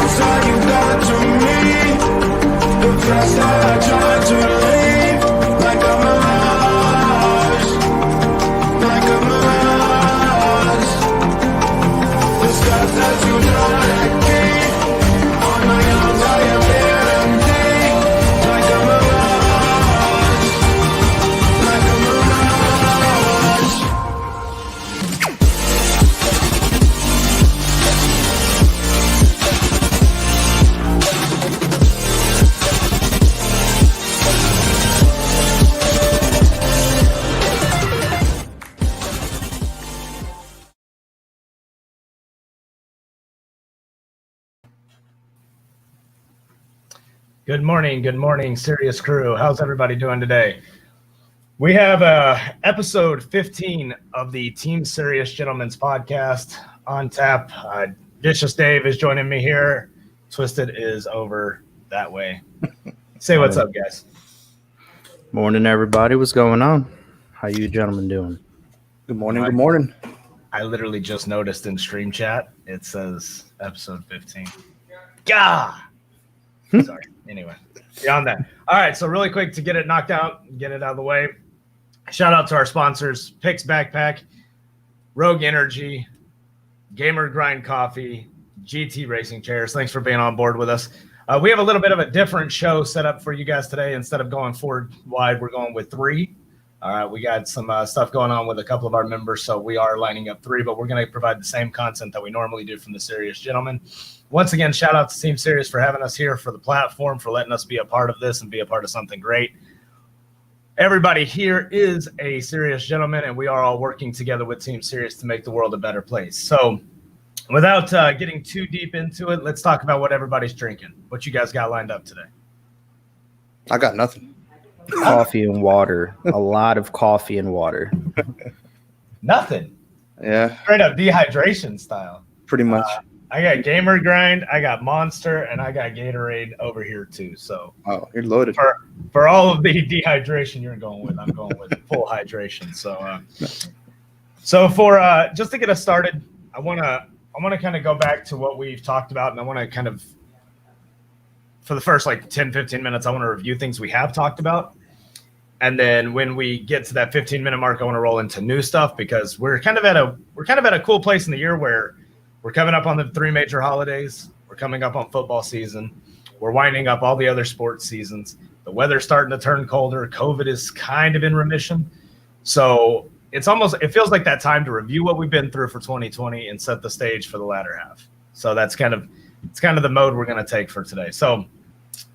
outside, you got to me. The first time I tried to leave, like a mirage, like a mirage. The scars that you know that keep on my arms, I am empty, like a mirage, like a mirage. Good morning, Serious Crew. How's everybody doing today? We have episode 15 of the Team Serious Gentlemen's podcast on tap. Vicious Dave is joining me here. Twizted is over that way. Say what's up, guys. Morning, everybody. What's going on? How you gentlemen doing? Good morning. Good morning. I literally just noticed in stream chat, it says episode 15. Gah! Sorry. Anyway, beyond that. All right, so really quick to get it knocked out, get it out of the way. Shout out to our sponsors, Pix Backpack, Rogue Energy, Gamer Grind Coffee, GT Racing Chairs. Thanks for being on board with us. We have a little bit of a different show set up for you guys today. Instead of going forward wide, we're going with 3. All right, we got some stuff going on with a couple of our members, so we are lining up 3, but we're going to provide the same content that we normally do from the Serious Gentlemen. Once again, shout out to Team Serious for having us here, for the platform, for letting us be a part of this and be a part of something great. Everybody here is a Serious Gentleman, and we are all working together with Team Serious to make the world a better place. So without getting too deep into it, let's talk about what everybody's drinking. What you guys got lined up today? I got nothing. Coffee and water. A lot of coffee and water. Nothing. Yeah, Straight up dehydration style. pretty much. I got Gamer Grind, I got Monster, and I got Gatorade over here too. So Oh, you're loaded. for all of the dehydration you're going with, I'm going with full hydration. So for just to get us started, I want to kind of go back to what we've talked about, and I want to kind of, for the first like 10, 15 minutes, I want to review things we have talked about. And then when we get to that 15-minute mark, I want to roll into new stuff, because we're kind of at a cool place in the year where we're coming up on the 3 major holidays. We're coming up on football season. We're winding up all the other sports seasons. The weather's starting to turn colder. COVID is kind of in remission. So it feels like that time to review what we've been through for 2020 and set the stage for the latter half. So it's kind of the mode we're going to take for today. So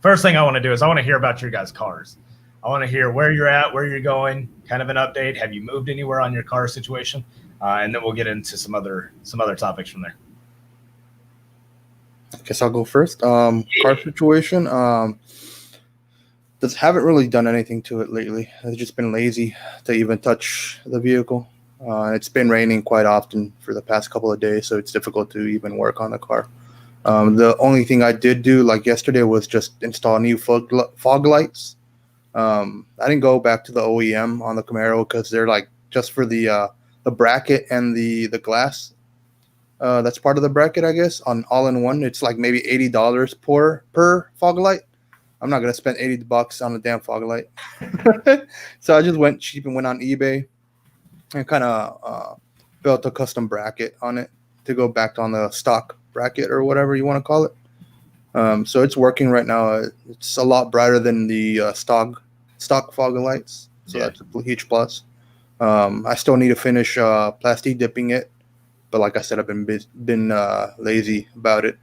first thing I want to do is I want to hear about your guys' cars. I want to hear where you're at, where you're going, kind of an update. Have you moved anywhere on your car situation? And then we'll get into some other topics from there. I guess I'll go first. Car situation. Just haven't really done anything to it lately. I've just been lazy to even touch the vehicle. It's been raining quite often for the past couple of days, so it's difficult to even work on the car. The only thing I did do, like yesterday, was just install new fog lights. I didn't go back to the OEM on the Camaro because they're like just for the bracket and the glass. That's part of the bracket, I guess, on all-in-one. It's like maybe $80 per fog light. I'm not gonna spend $80 on a damn fog light. So I just went cheap and went on eBay and kind of built a custom bracket on it to go back on the stock bracket or whatever you want to call it. So it's working right now. It's a lot brighter than the stock fog lights. So that's a huge plus. I still need to finish plastic dipping it, but like I said, I've been lazy about it.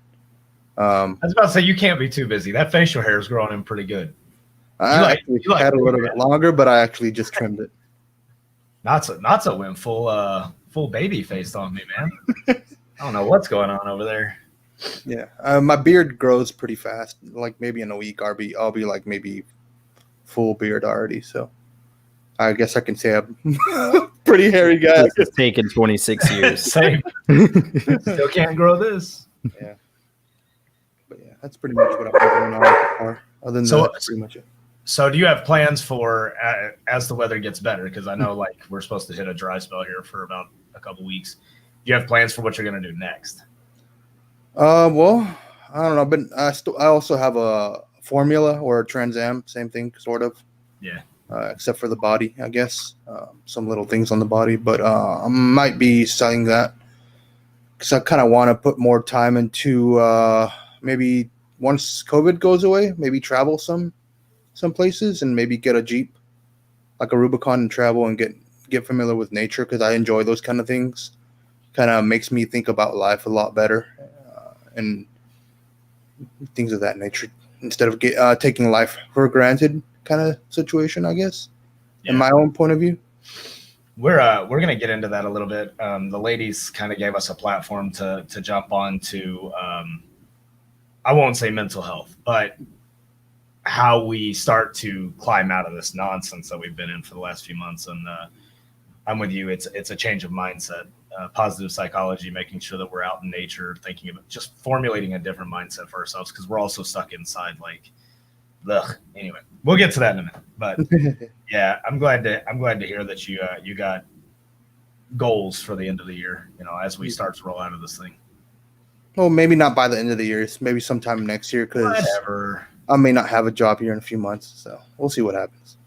I was about to say, you can't be too busy. That facial hair is growing in pretty good. I actually had a little bit longer, but I actually just trimmed it. Not so went full baby face on me, man. I don't know what's going on over there. Yeah, my beard grows pretty fast. Like maybe in a week, I'll be like maybe full beard already. So I guess I can say I'm pretty hairy guy. It's taken 26 years. Same. Still can't grow this. Yeah. But yeah, that's pretty much what I've been doing on the car. Other than that, that's pretty much it. So do you have plans for as the weather gets better? Because I know like we're supposed to hit a dry spell here for about a couple weeks. Do you have plans for what you're going to do next? Well, I don't know, but I also have a formula or a Trans Am, same thing, sort of. Yeah. Except for the body, I guess. Some little things on the body, but I might be selling that because I kind of want to put more time into maybe once COVID goes away, maybe travel some places and maybe get a Jeep, like a Rubicon, and travel and get familiar with nature because I enjoy those kind of things. Kind of makes me think about life a lot better and things of that nature instead of taking life for granted kind of situation, I guess. Yeah. In my own point of view. We're gonna get into that a little bit. The ladies kind of gave us a platform to jump on to. I won't say mental health, but how we start to climb out of this nonsense that we've been in for the last few months. And I'm with you. It's a change of mindset, positive psychology, making sure that we're out in nature, thinking about just formulating a different mindset for ourselves because we're also stuck inside. Like, ugh. Anyway, we'll get to that in a minute. But yeah, I'm glad to hear that you got goals for the end of the year. You know, as we start to roll out of this thing. Well, maybe not by the end of the year. It's maybe sometime next year because Whatever. I may not have a job here in a few months. So we'll see what happens.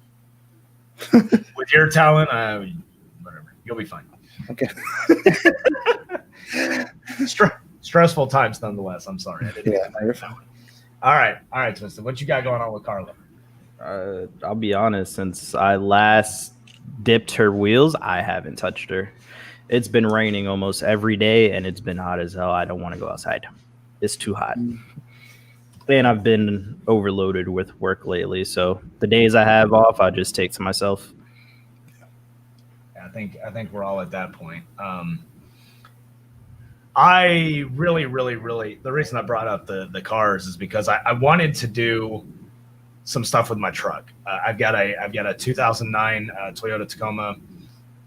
With your talent, whatever. You'll be fine. Okay. Stressful times nonetheless. I'm sorry. I didn't Yeah, you're fine. All right, Twizted. What you got going on with Carla? I'll be honest. Since I last dipped her wheels, I haven't touched her. It's been raining almost every day, and it's been hot as hell. I don't want to go outside. It's too hot. And I've been overloaded with work lately, so the days I have off, I just take to myself. I think we're all at that point. I really, the reason I brought up the cars is because I wanted to do some stuff with my truck. I've got a 2009 Toyota Tacoma,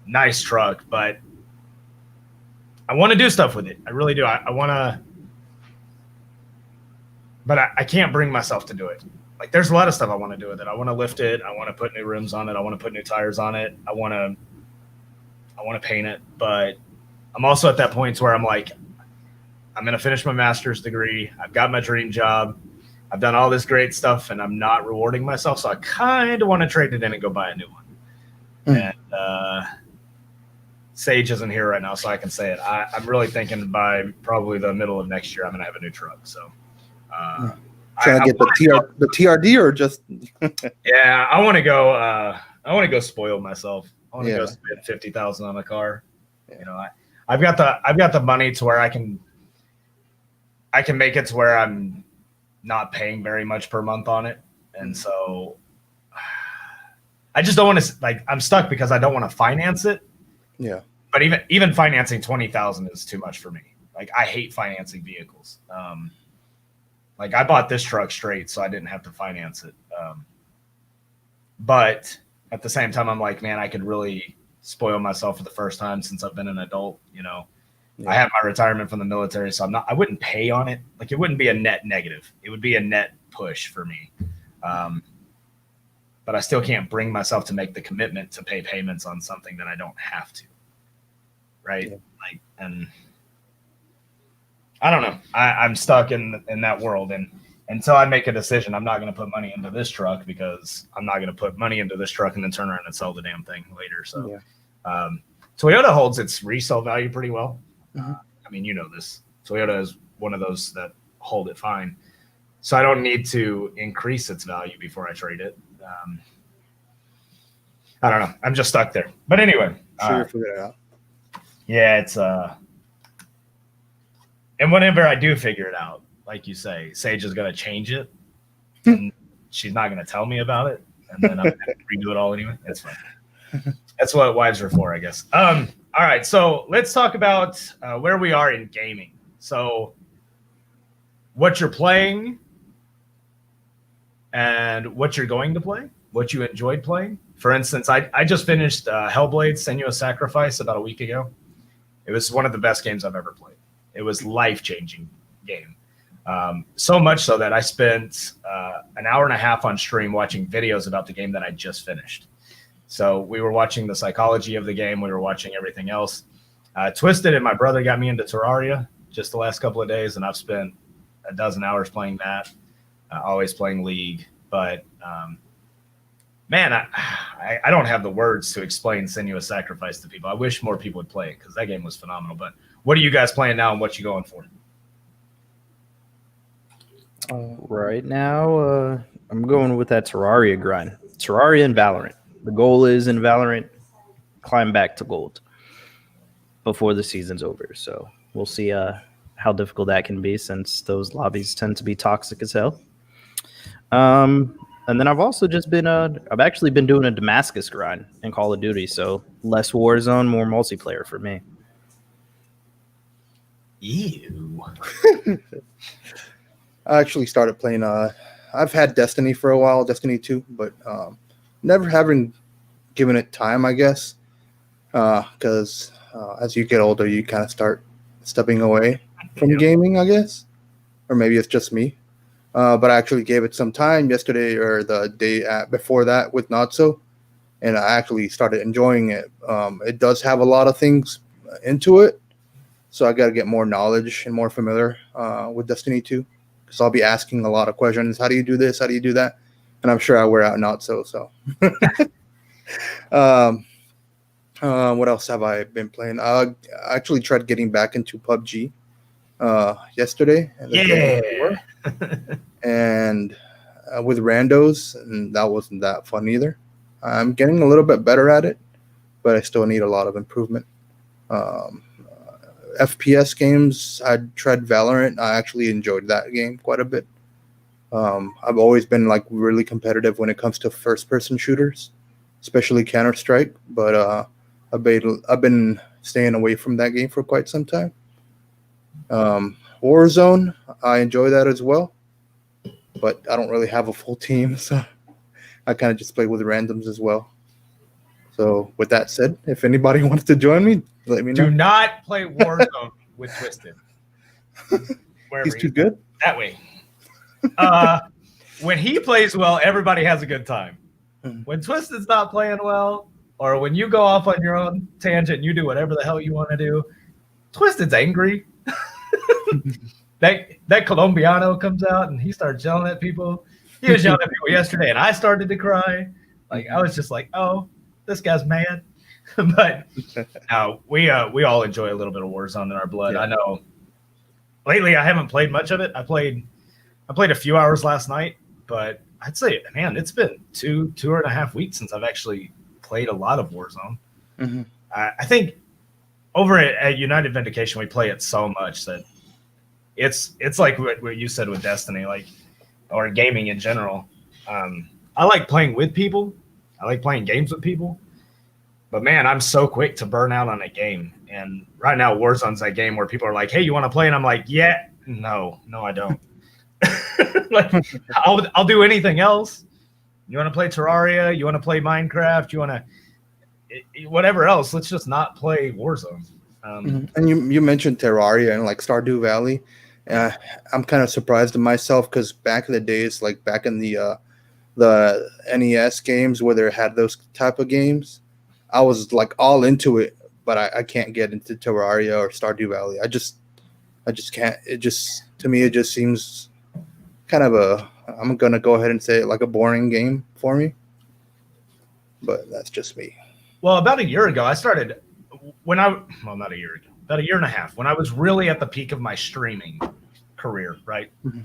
nice truck, but I want to do stuff with it. I really do. I want to, but I can't bring myself to do it. Like, there's a lot of stuff I want to do with it. I want to lift it. I want to put new rims on it. I want to put new tires on it. I want to paint it. But I'm also at that point where I'm like, I'm going to finish my master's degree. I've got my dream job. I've done all this great stuff, and I'm not rewarding myself. So I kind of want to trade it in and go buy a new one. And Sage isn't here right now, so I can say it. I'm really thinking by probably the middle of next year, I'm going to have a new truck. So trying to get the TRD or just yeah, I want to go. I want to go spoil myself. I want to go Yeah. spend $50,000 on a car. Yeah. You know, I've got the money to where I can make it to where I'm not paying very much per month on it, and so I just don't want to. Like, I'm stuck because I don't want to finance it. Yeah. But even financing $20,000 is too much for me. Like, I hate financing vehicles. Like, I bought this truck straight, so I didn't have to finance it. But at the same time, I'm like, man, I could really spoil myself for the first time since I've been an adult. You know, I have my retirement from the military, so I wouldn't pay on it. Like, it wouldn't be a net negative. It would be a net push for me. But I still can't bring myself to make the commitment to pay payments on something that I don't have to. Right. Yeah. Like, and I don't know. I'm stuck in that world. And until I make a decision, I'm not going to put money into this truck because I'm not going to put money into this truck and then turn around and sell the damn thing later. So Toyota holds its resale value pretty well. I mean, you know this. Toyota is one of those that hold it fine. So I don't need to increase its value before I trade it. I don't know. I'm just stuck there. But anyway. Sure, figure it out. Yeah, it's and whenever I do figure it out, like you say, Sage is gonna change it, and she's not gonna tell me about it, and then I'm gonna have to redo it all anyway. That's fine. That's what wives are for, I guess. All right, so let's talk about where we are in gaming. So, what you're playing, and what you're going to play, what you enjoyed playing. For instance, I just finished Hellblade: Senua's Sacrifice about a week ago. It was one of the best games I've ever played. It was life-changing game. So much so that I spent an hour and a half on stream watching videos about the game that I just finished. So we were watching the psychology of the game. We were watching everything else. Twizted and my brother got me into Terraria just the last couple of days, and I've spent a dozen hours playing that. Always playing League, but man, I don't have the words to explain Senua's Sacrifice to people. I wish more people would play it because that game was phenomenal. But what are you guys playing now, and what you going for? Right now, I'm going with that Terraria grind. Terraria and Valorant. The goal is in Valorant, climb back to gold before the season's over. So we'll see how difficult that can be since those lobbies tend to be toxic as hell. And then I've also just been I've actually been doing a Damascus grind in Call of Duty. So less Warzone, more multiplayer for me. Ew. I actually started playing. I've had Destiny for a while, Destiny 2, but never having given it time, I guess, because as you get older, you kind of start stepping away from gaming, I guess, or maybe it's just me. But I actually gave it some time yesterday or the day before that with Not So, and I actually started enjoying it. It does have a lot of things into it, so I got to get more knowledge and more familiar with Destiny 2. Because I'll be asking a lot of questions. How do you do this? How do you do that? And I'm sure I wear out Not So. So, what else have I been playing? I actually tried getting back into PUBG yesterday. And with randos, and that wasn't that fun either. I'm getting a little bit better at it, but I still need a lot of improvement. FPS games, I tried Valorant. I actually enjoyed that game quite a bit. I've always been like really competitive when it comes to first-person shooters, especially Counter-Strike. But I've been staying away from that game for quite some time. Warzone, I enjoy that as well, but I don't really have a full team, so I kind of just play with randoms as well. So with that said, if anybody wants to join me, let me know. Do not play Warzone with Twizted. He's too good? That way. When he plays well, everybody has a good time. When Twisted's not playing well, or when you go off on your own tangent and you do whatever the hell you want to do, Twisted's angry. That Colombiano comes out and he starts yelling at people. He was yelling at people yesterday, and I started to cry. Like I was just like, "Oh, this guy's mad." But no, we all enjoy a little bit of Warzone in our blood. Yeah. I know. Lately, I haven't played much of it. I played a few hours last night, but I'd say, man, it's been 2.5 weeks since I've actually played a lot of Warzone. Mm-hmm. I think over at United Vindication, we play it so much that it's like what you said with Destiny, like, or gaming in general. I like playing with people. I like playing games with people. But, man, I'm so quick to burn out on a game. And right now, Warzone's that game where people are like, hey, you want to play? And I'm like, yeah, no, I don't. Like, I'll do anything else. You want to play Terraria? You want to play Minecraft? You want to whatever else? Let's just not play Warzone. And you mentioned Terraria and like Stardew Valley. I'm kind of surprised at myself because back in the days, like back in the NES games where they had those type of games, I was like all into it, but I can't get into Terraria or Stardew Valley. I just can't. To me, it just seems kind of I'm going to go ahead and say it, like a boring game for me. But that's just me. Well, about a year ago, I started not a year ago, about a year and a half, when I was really at the peak of my streaming career, right? Mm-hmm.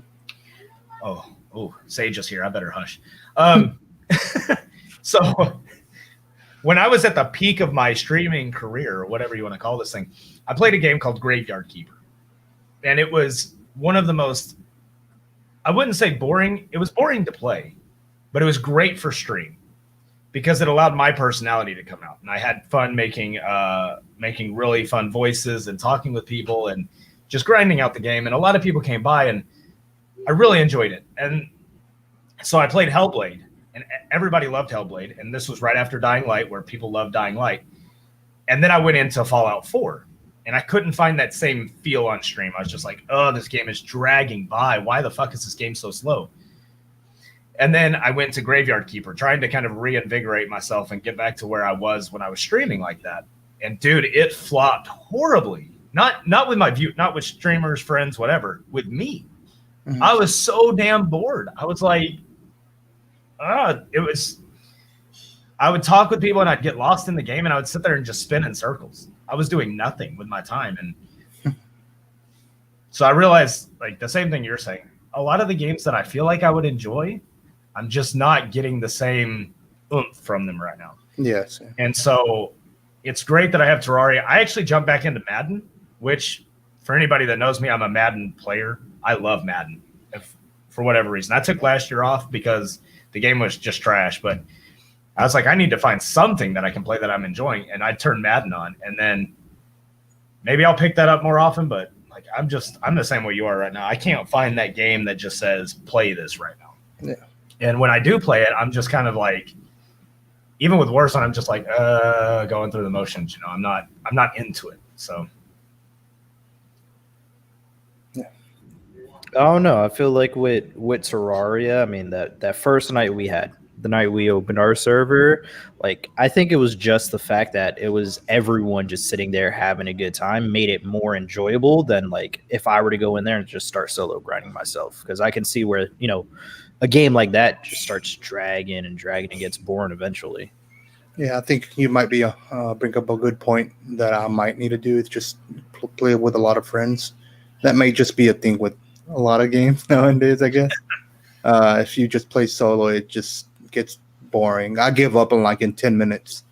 Oh, Sage is here. I better hush. So when I was at the peak of my streaming career, or whatever you want to call this thing, I played a game called Graveyard Keeper. And it was one of the most, I wouldn't say boring. It was boring to play, but it was great for stream because it allowed my personality to come out. And I had fun making really fun voices and talking with people and just grinding out the game. And a lot of people came by and I really enjoyed it. And so I played Hellblade. And everybody loved Hellblade, and this was right after Dying Light, where people love Dying Light. And then I went into Fallout 4, and I couldn't find that same feel on stream. I was just like, oh, this game is dragging by. Why the fuck is this game so slow? And then I went to Graveyard Keeper, trying to kind of reinvigorate myself and get back to where I was when I was streaming like that. And, dude, it flopped horribly. Not with my view, not with streamers, friends, whatever, with me. Mhm. I was so damn bored. I was like, it was. I would talk with people and I'd get lost in the game and I would sit there and just spin in circles. I was doing nothing with my time. And so I realized, like, the same thing you're saying. A lot of the games that I feel like I would enjoy, I'm just not getting the same oomph from them right now. Yes. And so it's great that I have Terraria. I actually jumped back into Madden, which for anybody that knows me, I'm a Madden player. I love Madden for whatever reason. I took last year off because the game was just trash, but I was like, I need to find something that I can play that I'm enjoying. And I turned Madden on, and then maybe I'll pick that up more often, but like, I'm the same way you are right now. I can't find that game that just says play this right now. Yeah. And when I do play it, I'm just kind of like, even with Warzone, I'm just like going through the motions. I'm not into it. So Oh no, I feel like with Terraria, I mean that first night we had, the night we opened our server, like I think it was just the fact that it was everyone just sitting there having a good time made it more enjoyable than like if I were to go in there and just start solo grinding myself, because I can see where a game like that just starts dragging and gets boring eventually. Yeah, I think you might be bring up a good point that I might need to do is just play with a lot of friends. That may just be a thing with a lot of games nowadays, I guess. If you just play solo, it just gets boring. I give up in 10 minutes.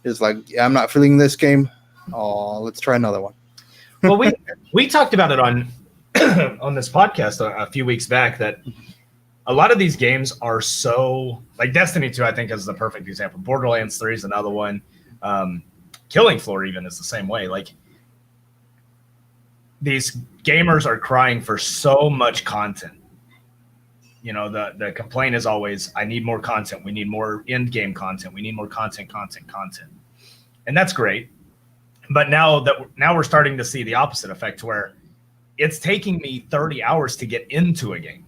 It's like, yeah, I'm not feeling this game. Oh, let's try another one. Well, we talked about it on on this podcast a few weeks back that a lot of these games are so, like Destiny 2, I think is the perfect example. Borderlands 3 is another one. Killing Floor even is the same way. Like, these gamers are crying for so much content. The complaint is always, I need more content. We need more end game content. We need more content. And that's great. But now we're starting to see the opposite effect, where it's taking me 30 hours to get into a game.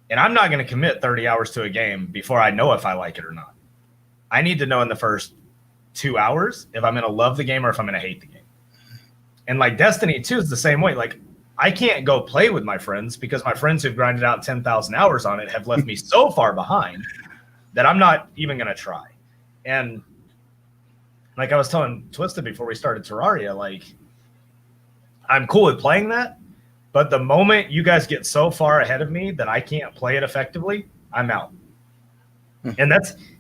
And I'm not going to commit 30 hours to a game before I know if I like it or not. I need to know in the first 2 hours if I'm going to love the game or if I'm going to hate the game. And like Destiny 2 is the same way. Like, I can't go play with my friends because my friends who've grinded out 10,000 hours on it have left me so far behind that I'm not even going to try. And like I was telling Twizted before we started Terraria, like, I'm cool with playing that, but the moment you guys get so far ahead of me that I can't play it effectively, I'm out. And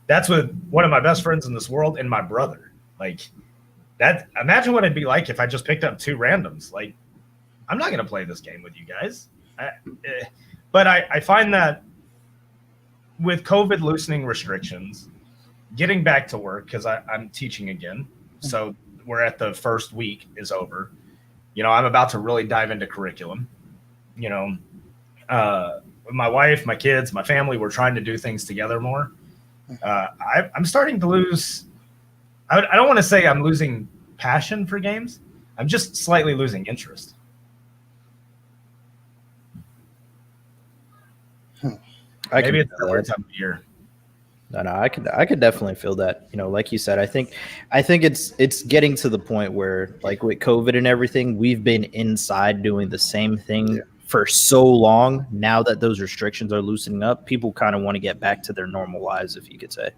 that's with one of my best friends in this world and my brother. Like, that, imagine what it'd be like if I just picked up two randoms. Like, I'm not going to play this game with you guys. But I find that with COVID loosening restrictions, getting back to work, because I'm teaching again. So we're at the first week is over. I'm about to really dive into curriculum. My wife, my kids, my family, we're trying to do things together more. I'm starting to lose. I don't want to say I'm losing passion for games. I'm just slightly losing interest. Maybe it's the worst time of year. No, I could definitely feel that. Like you said, I think it's getting to the point where, like with COVID and everything, we've been inside doing the same thing for so long. Now that those restrictions are loosening up, people kind of want to get back to their normal lives, if you could say.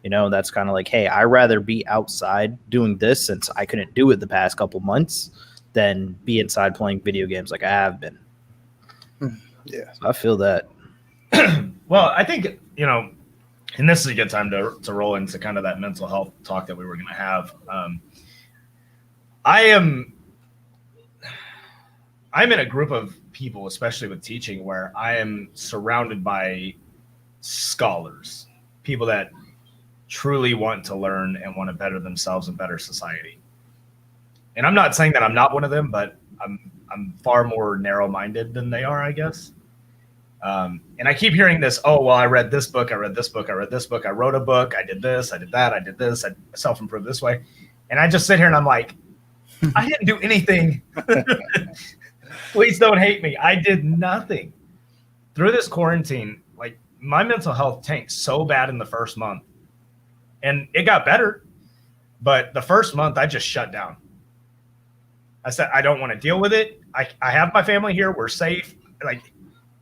That's kind of like, hey, I'd rather be outside doing this, since I couldn't do it the past couple months, than be inside playing video games like I have been. Yeah, So I feel that. Well, I think, and this is a good time to roll into kind of that mental health talk that we were going to have. I'm in a group of people, especially with teaching, where I am surrounded by scholars, people that truly want to learn and want to better themselves and better society. And I'm not saying that I'm not one of them, but I'm far more narrow-minded than they are, I guess. And I keep hearing this, oh, well, I read this book, I wrote a book, I did this, I did that, I did this, I self-improved this way. And I just sit here and I'm like, I didn't do anything. Please don't hate me. I did nothing. Through this quarantine, like, my mental health tanked so bad in the first month. And it got better. But the first month, I just shut down. I said, I don't want to deal with it. I have my family here. We're safe. like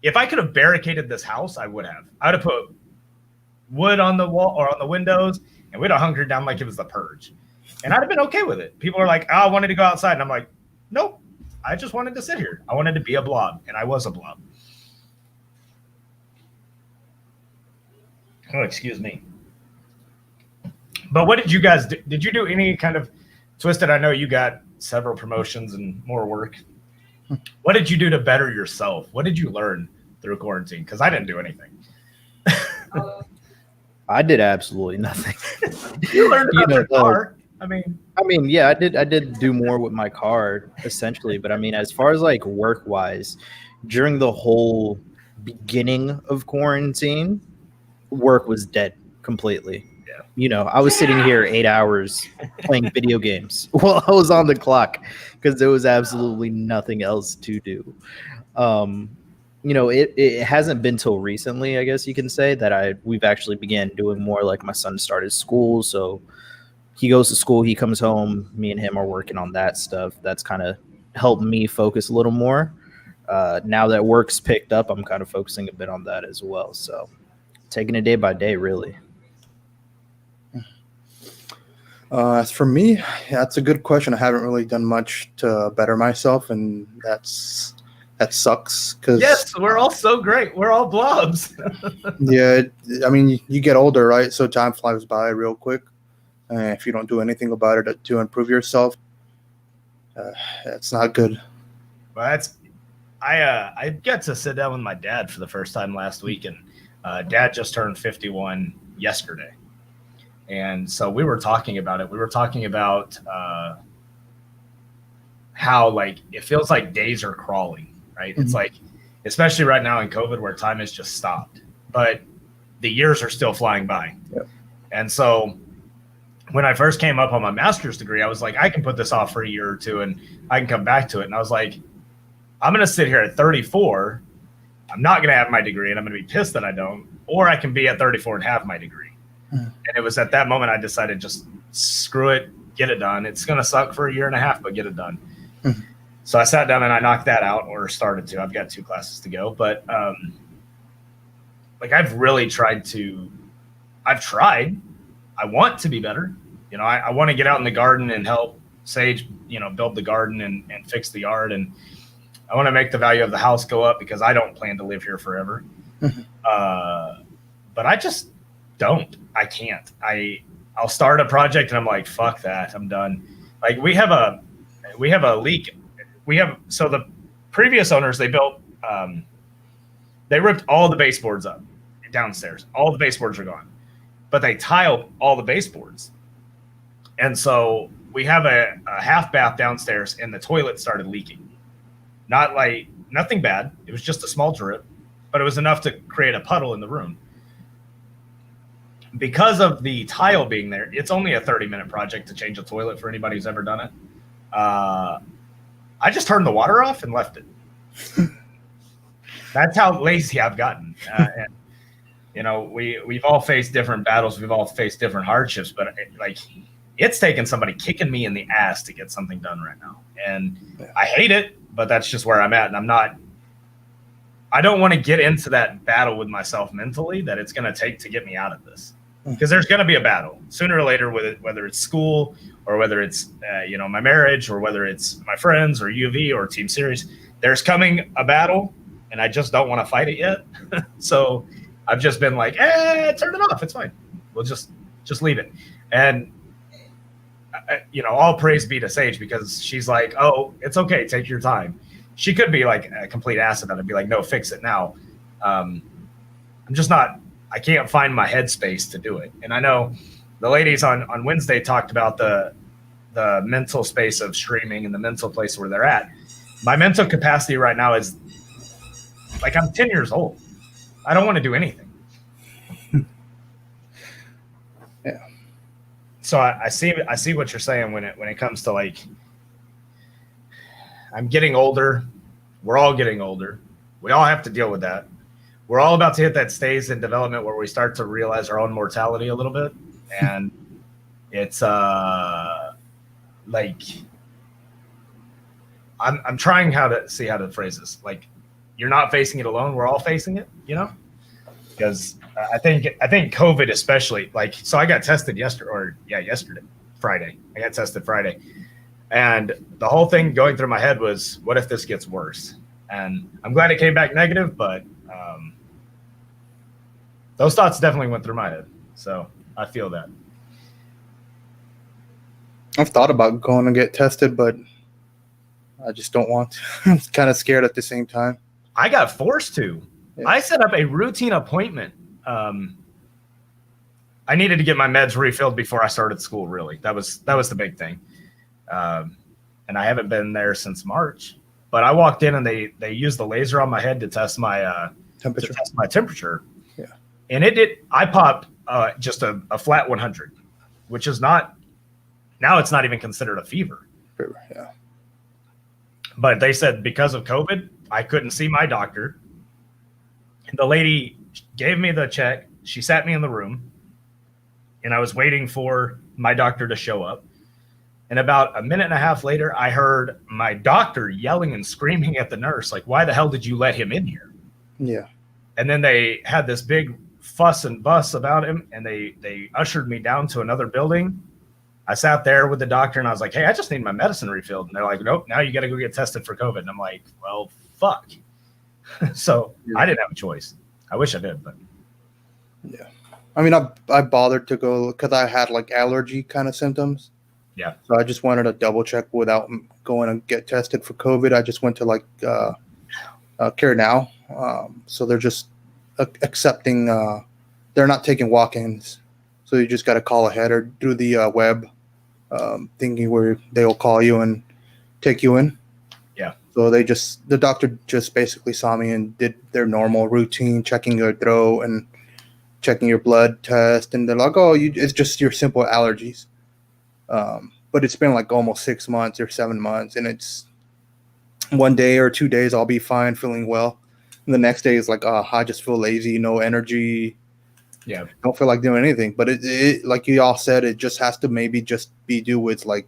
if I could have barricaded this house, I would have. I would have put wood on the wall or on the windows, and we'd have hunkered down like it was the purge. And I'd have been okay with it. People are like, oh, I wanted to go outside. And I'm like, nope. I just wanted to sit here. I wanted to be a blob, and I was a blob. Oh, excuse me. But what did you guys do? Did you do any kind of Twizted? I know you got several promotions and more work. What did you do to better yourself? What did you learn through quarantine? Because I didn't do anything. I did absolutely nothing. You learned about your car. I mean, yeah, I did do more with my car essentially, but I mean, as far as like work wise, during the whole beginning of quarantine, work was dead completely. Yeah. You know, I was sitting here 8 hours playing video games while I was on the clock because there was absolutely nothing else to do. You know, it hasn't been till recently, I guess you can say, that we've actually began doing more. Like my son started school, so he goes to school, he comes home, me and him are working on that stuff. That's kind of helped me focus a little more. Now that work's picked up, I'm kind of focusing a bit on that as well. So taking it day by day, really. As for me, yeah, that's a good question. I haven't really done much to better myself, and that sucks. Cause yes, we're all so great. We're all blobs. Yeah, I mean, you get older, right? So time flies by real quick. If you don't do anything about it to improve yourself, that's not good. Well, I got to sit down with my dad for the first time last week, and Dad just turned 51 yesterday. And so we were talking about it. We were talking about how, like, it feels like days are crawling, right? Mm-hmm. It's like, especially right now in COVID where time has just stopped, but the years are still flying by. Yep. And so when I first came up on my master's degree, I was like, I can put this off for a year or two and I can come back to it. And I was like, I'm going to sit here at 34. I'm not going to have my degree and I'm going to be pissed that I don't, or I can be at 34 and have my degree. And it was at that moment I decided, just screw it, get it done. It's going to suck for a year and a half, but get it done. So I sat down and I knocked that out, or started to. I've got 2 classes to go. But like I've really tried. I want to be better. You know, I want to get out in the garden and help Sage, you know, build the garden and fix the yard. And I want to make the value of the house go up because I don't plan to live here forever. But I just don't. I can't. I'll start a project and I'm like, fuck that. I'm done. Like we have a leak. So the previous owners, they built, they ripped all the baseboards up downstairs. All the baseboards are gone, but they tiled all the baseboards. And so we have a half bath downstairs and the toilet started leaking. Nothing bad. It was just a small drip, but it was enough to create a puddle in the room. Because of the tile being there, it's only a 30-minute project to change a toilet for anybody who's ever done it. I just turned the water off and left it. That's how lazy I've gotten. And, you know, we've all faced different battles. We've all faced different hardships, but it's taken somebody kicking me in the ass to get something done right now. And I hate it, but that's just where I'm at. And I don't want to get into that battle with myself mentally that it's going to take to get me out of this. Because there's going to be a battle sooner or later with it, whether it's school or whether it's, you know, my marriage or whether it's my friends or UV or Team Series. There's coming a battle and I just don't want to fight it yet. So I've just been like, turn it off. It's fine. We'll just leave it. And, you know, all praise be to Sage because she's like, oh, it's okay. Take your time. She could be like a complete ass about it and be like, no, fix it now. I'm just not. I can't find my headspace to do it. And I know the ladies on Wednesday talked about the mental space of streaming and the mental place where they're at. My mental capacity right now is like I'm 10 years old. I don't want to do anything. Yeah. So I see what you're saying when it comes to like I'm getting older. We're all getting older. We all have to deal with that. We're all about to hit that stage in development where we start to realize our own mortality a little bit. And it's like I'm trying how to phrase this. Like you're not facing it alone. We're all facing it, you know, because I think COVID especially, like, so I got tested yesterday, Friday. I got tested Friday. And the whole thing going through my head was, what if this gets worse? And I'm glad it came back negative, but those thoughts definitely went through my head. So I feel that. I've thought about going to get tested, but I just don't want to. I'm kind of scared at the same time. I got forced to. Yeah. I set up a routine appointment. I needed to get my meds refilled before I started school, really. That was the big thing. And I haven't been there since March. But I walked in and they used the laser on my head to test my temperature. Yeah. And it did. I popped just a flat 100, which is not. Now it's not even considered a fever. Yeah. But they said because of COVID, I couldn't see my doctor. The lady gave me the check. She sat me in the room, and I was waiting for my doctor to show up. And about a minute and a half later, I heard my doctor yelling and screaming at the nurse, like, why the hell did you let him in here? Yeah. And then they had this big fuss and fuss about him, and they ushered me down to another building. I sat there with the doctor, and I was like, hey, I just need my medicine refilled. And they're like, nope, now you got to go get tested for COVID. And I'm like, well, fuck. So I didn't have a choice. I wish I did, but. Yeah. I mean, I bothered to go because I had like allergy kind of symptoms. Yeah. So I just wanted to double check without going and get tested for COVID. I just went to like Care Now. So they're just accepting, they're not taking walk-ins. So you just got to call ahead or do the web thinking where they'll call you and take you in. Yeah. So the doctor just basically saw me and did their normal routine, checking your throat and checking your blood test. And they're like, oh, it's just your simple allergies. But it's been like almost 6 months or 7 months, and it's 1 day or 2 days I'll be fine, feeling well. And the next day is like, I just feel lazy, no energy. Yeah. Don't feel like doing anything. But it like you all said, it just has to maybe just be due with like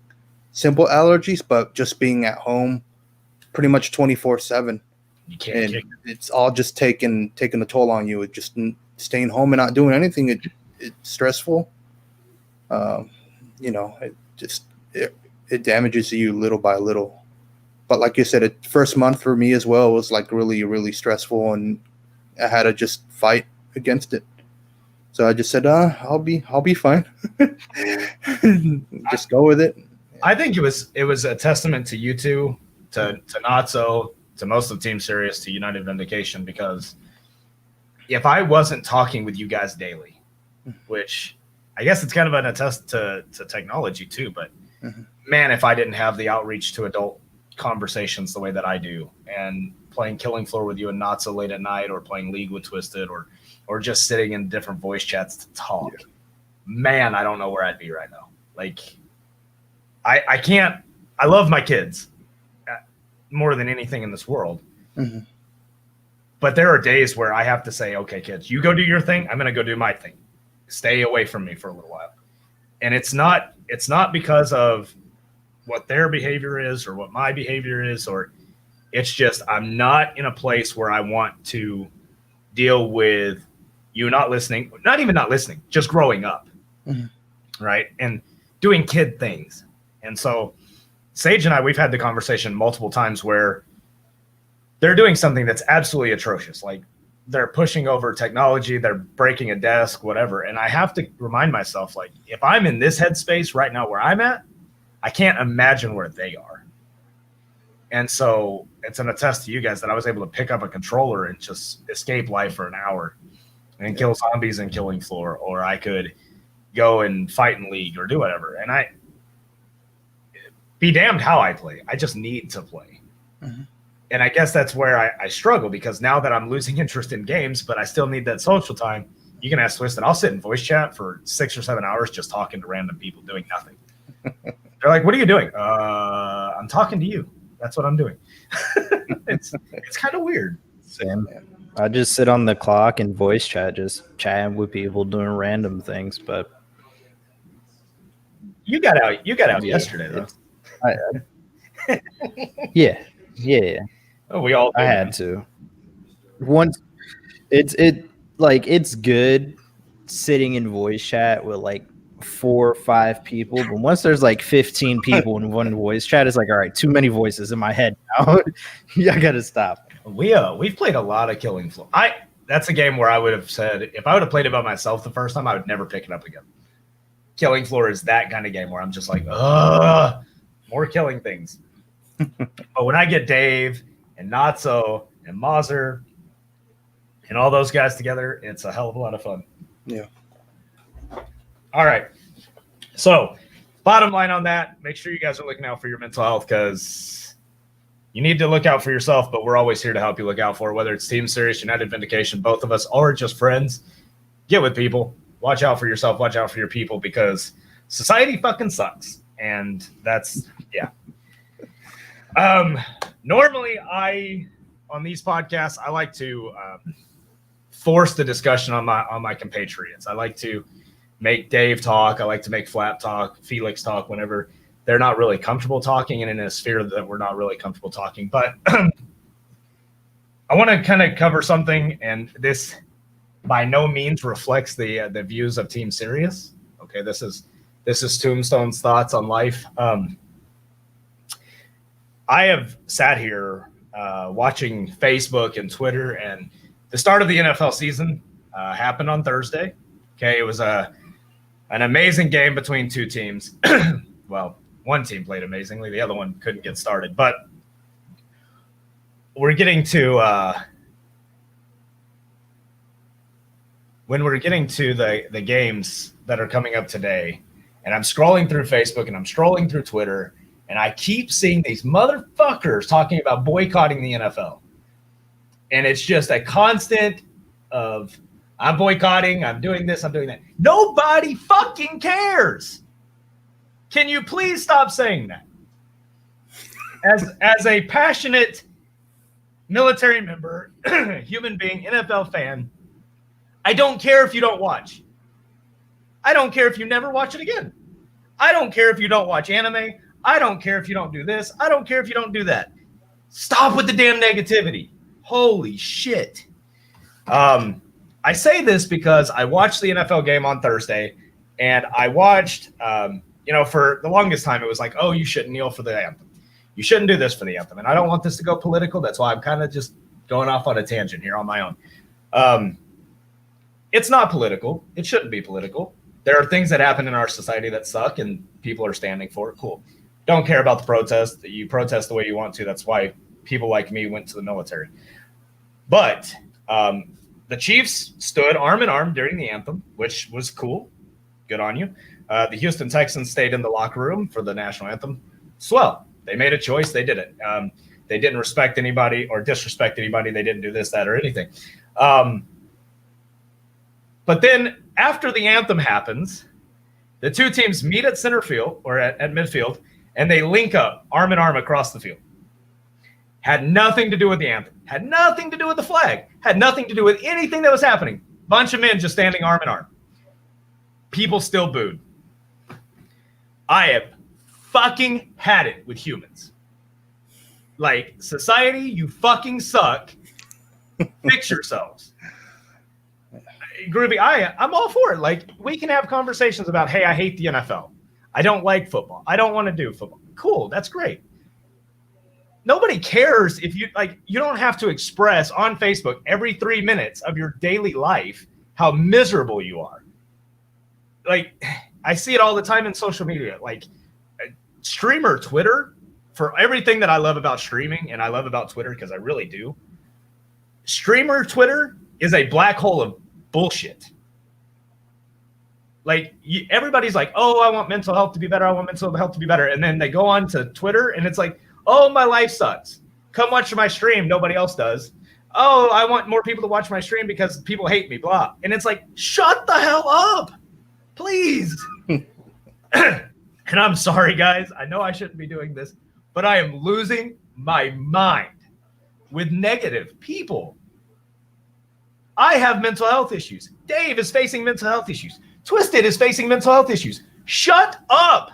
simple allergies, but just being at home pretty much 24/7. You can't kick it. It's all just taking a toll on you. It just staying home and not doing anything. It's stressful. It damages you little by little. But like you said, first month for me as well was like really, really stressful, and I had to just fight against it. So I just said, I'll be fine. Just go with it. I think it was a testament to you two, to Natso, to most of Team Sirius, to United Vindication, because if I wasn't talking with you guys daily, which I guess it's kind of an attest to technology too, but man, if I didn't have the outreach to adult conversations the way that I do, and playing Killing Floor with you and Natso late at night, or playing League with Twizted, or just sitting in different voice chats to talk, man, I don't know where I'd be right now. Like, I can't. I love my kids more than anything in this world. Mm-hmm. But there are days where I have to say, okay, kids, you go do your thing. I'm going to go do my thing. Stay away from me for a little while. And it's not because of what their behavior is or what my behavior is, or it's just, I'm not in a place where I want to deal with you not listening, not even not listening, just growing up. Mm-hmm. Right. And doing kid things. And so Sage and I, we've had the conversation multiple times where they're doing something that's absolutely atrocious. Like, they're pushing over technology, they're breaking a desk, whatever. And I have to remind myself, like, if I'm in this headspace right now where I'm at, I can't imagine where they are. And so it's an attest to you guys that I was able to pick up a controller and just escape life for an hour and kill zombies in Killing Floor, or I could go and fight in League or do whatever. And I be damned how I play. I just need to play. Mm-hmm. And I guess that's where I struggle, because now that I'm losing interest in games, but I still need that social time. You can ask Twizted. I'll sit in voice chat for 6 or 7 hours just talking to random people doing nothing. They're like, what are you doing? I'm talking to you. That's what I'm doing. It's kind of weird. Same. I just sit on the clock and voice chat, just chatting with people doing random things. But you got out yesterday, though. Yeah. Oh, we all. I had to. once it's good sitting in voice chat with like 4 or 5 people, but once there's like 15 people in one voice chat, it's like, all right, too many voices in my head now. Yeah, I gotta stop. We've played a lot of Killing Floor. That's a game where I would have said if I would have played it by myself the first time, I would never pick it up again. Killing Floor is that kind of game where I'm just like, more killing things. But when I get Dave and Natso and Mazur and all those guys together, it's a hell of a lot of fun. Yeah. All right. So, bottom line on that, make sure you guys are looking out for your mental health because you need to look out for yourself, but we're always here to help you look out for it, whether it's Team Serious, United Vindication, both of us, or just friends. Get with people. Watch out for yourself. Watch out for your people because society fucking sucks. And that's, yeah. Normally, on these podcasts, I like to force the discussion on my compatriots. I like to make Dave talk. I like to make Flap talk, Felix talk whenever they're not really comfortable talking and in a sphere that we're not really comfortable talking. But I want to kind of cover something, and this by no means reflects the views of Team Serious. Okay, this is Tombstone's thoughts on life. I have sat here watching Facebook and Twitter, and the start of the NFL season happened on Thursday. Okay, it was an amazing game between two teams. Well, one team played amazingly, the other one couldn't get started. But we're getting to when we're getting to the games that are coming up today, and I'm scrolling through Facebook and I'm scrolling through Twitter, and I keep seeing these motherfuckers talking about boycotting the NFL. And it's just a constant of, I'm boycotting, I'm doing this, I'm doing that. Nobody fucking cares. Can you please stop saying that? As a passionate military member, human being, NFL fan, I don't care if you don't watch. I don't care if you never watch it again. I don't care if you don't watch anime. I don't care if you don't do this. I don't care if you don't do that. Stop with the damn negativity. Holy shit. I say this because I watched the NFL game on Thursday, and I watched, for the longest time, it was like, oh, you shouldn't kneel for the anthem. You shouldn't do this for the anthem. And I don't want this to go political. That's why I'm kind of just going off on a tangent here on my own. It's not political. It shouldn't be political. There are things that happen in our society that suck, and people are standing for it. Cool. Don't care about the protest. You protest the way you want to. That's why people like me went to the military. But the Chiefs stood arm in arm during the anthem, which was cool. Good on you. The Houston Texans stayed in the locker room for the national anthem. Swell. They made a choice. They did it. They didn't respect anybody or disrespect anybody. They didn't do this, that, or anything. But then after the anthem happens, the two teams meet at center field or at midfield, and they link up arm in arm across the field. Had nothing to do with the anthem. Had nothing to do with the flag. Had nothing to do with anything that was happening. Bunch of men just standing arm in arm. People still booed. I have fucking had it with humans. Like, society, you fucking suck. Fix yourselves. Groovy, I'm all for it. Like, we can have conversations about, hey, I hate the NFL. I don't like football. I don't want to do football. Cool, that's great. Nobody cares if you don't have to express on Facebook every 3 minutes of your daily life how miserable you are. Like, I see it all the time in social media. Like, streamer Twitter, for everything that I love about streaming, and I love about Twitter because I really do, streamer Twitter is a black hole of bullshit. Like, everybody's like, oh, I want mental health to be better. I want mental health to be better. And then they go on to Twitter, and it's like, oh, my life sucks. Come watch my stream. Nobody else does. Oh, I want more people to watch my stream because people hate me, blah. And it's like, shut the hell up, please. And I'm sorry, guys. I know I shouldn't be doing this, but I am losing my mind with negative people. I have mental health issues. Dave is facing mental health issues. Twizted is facing mental health issues. Shut up.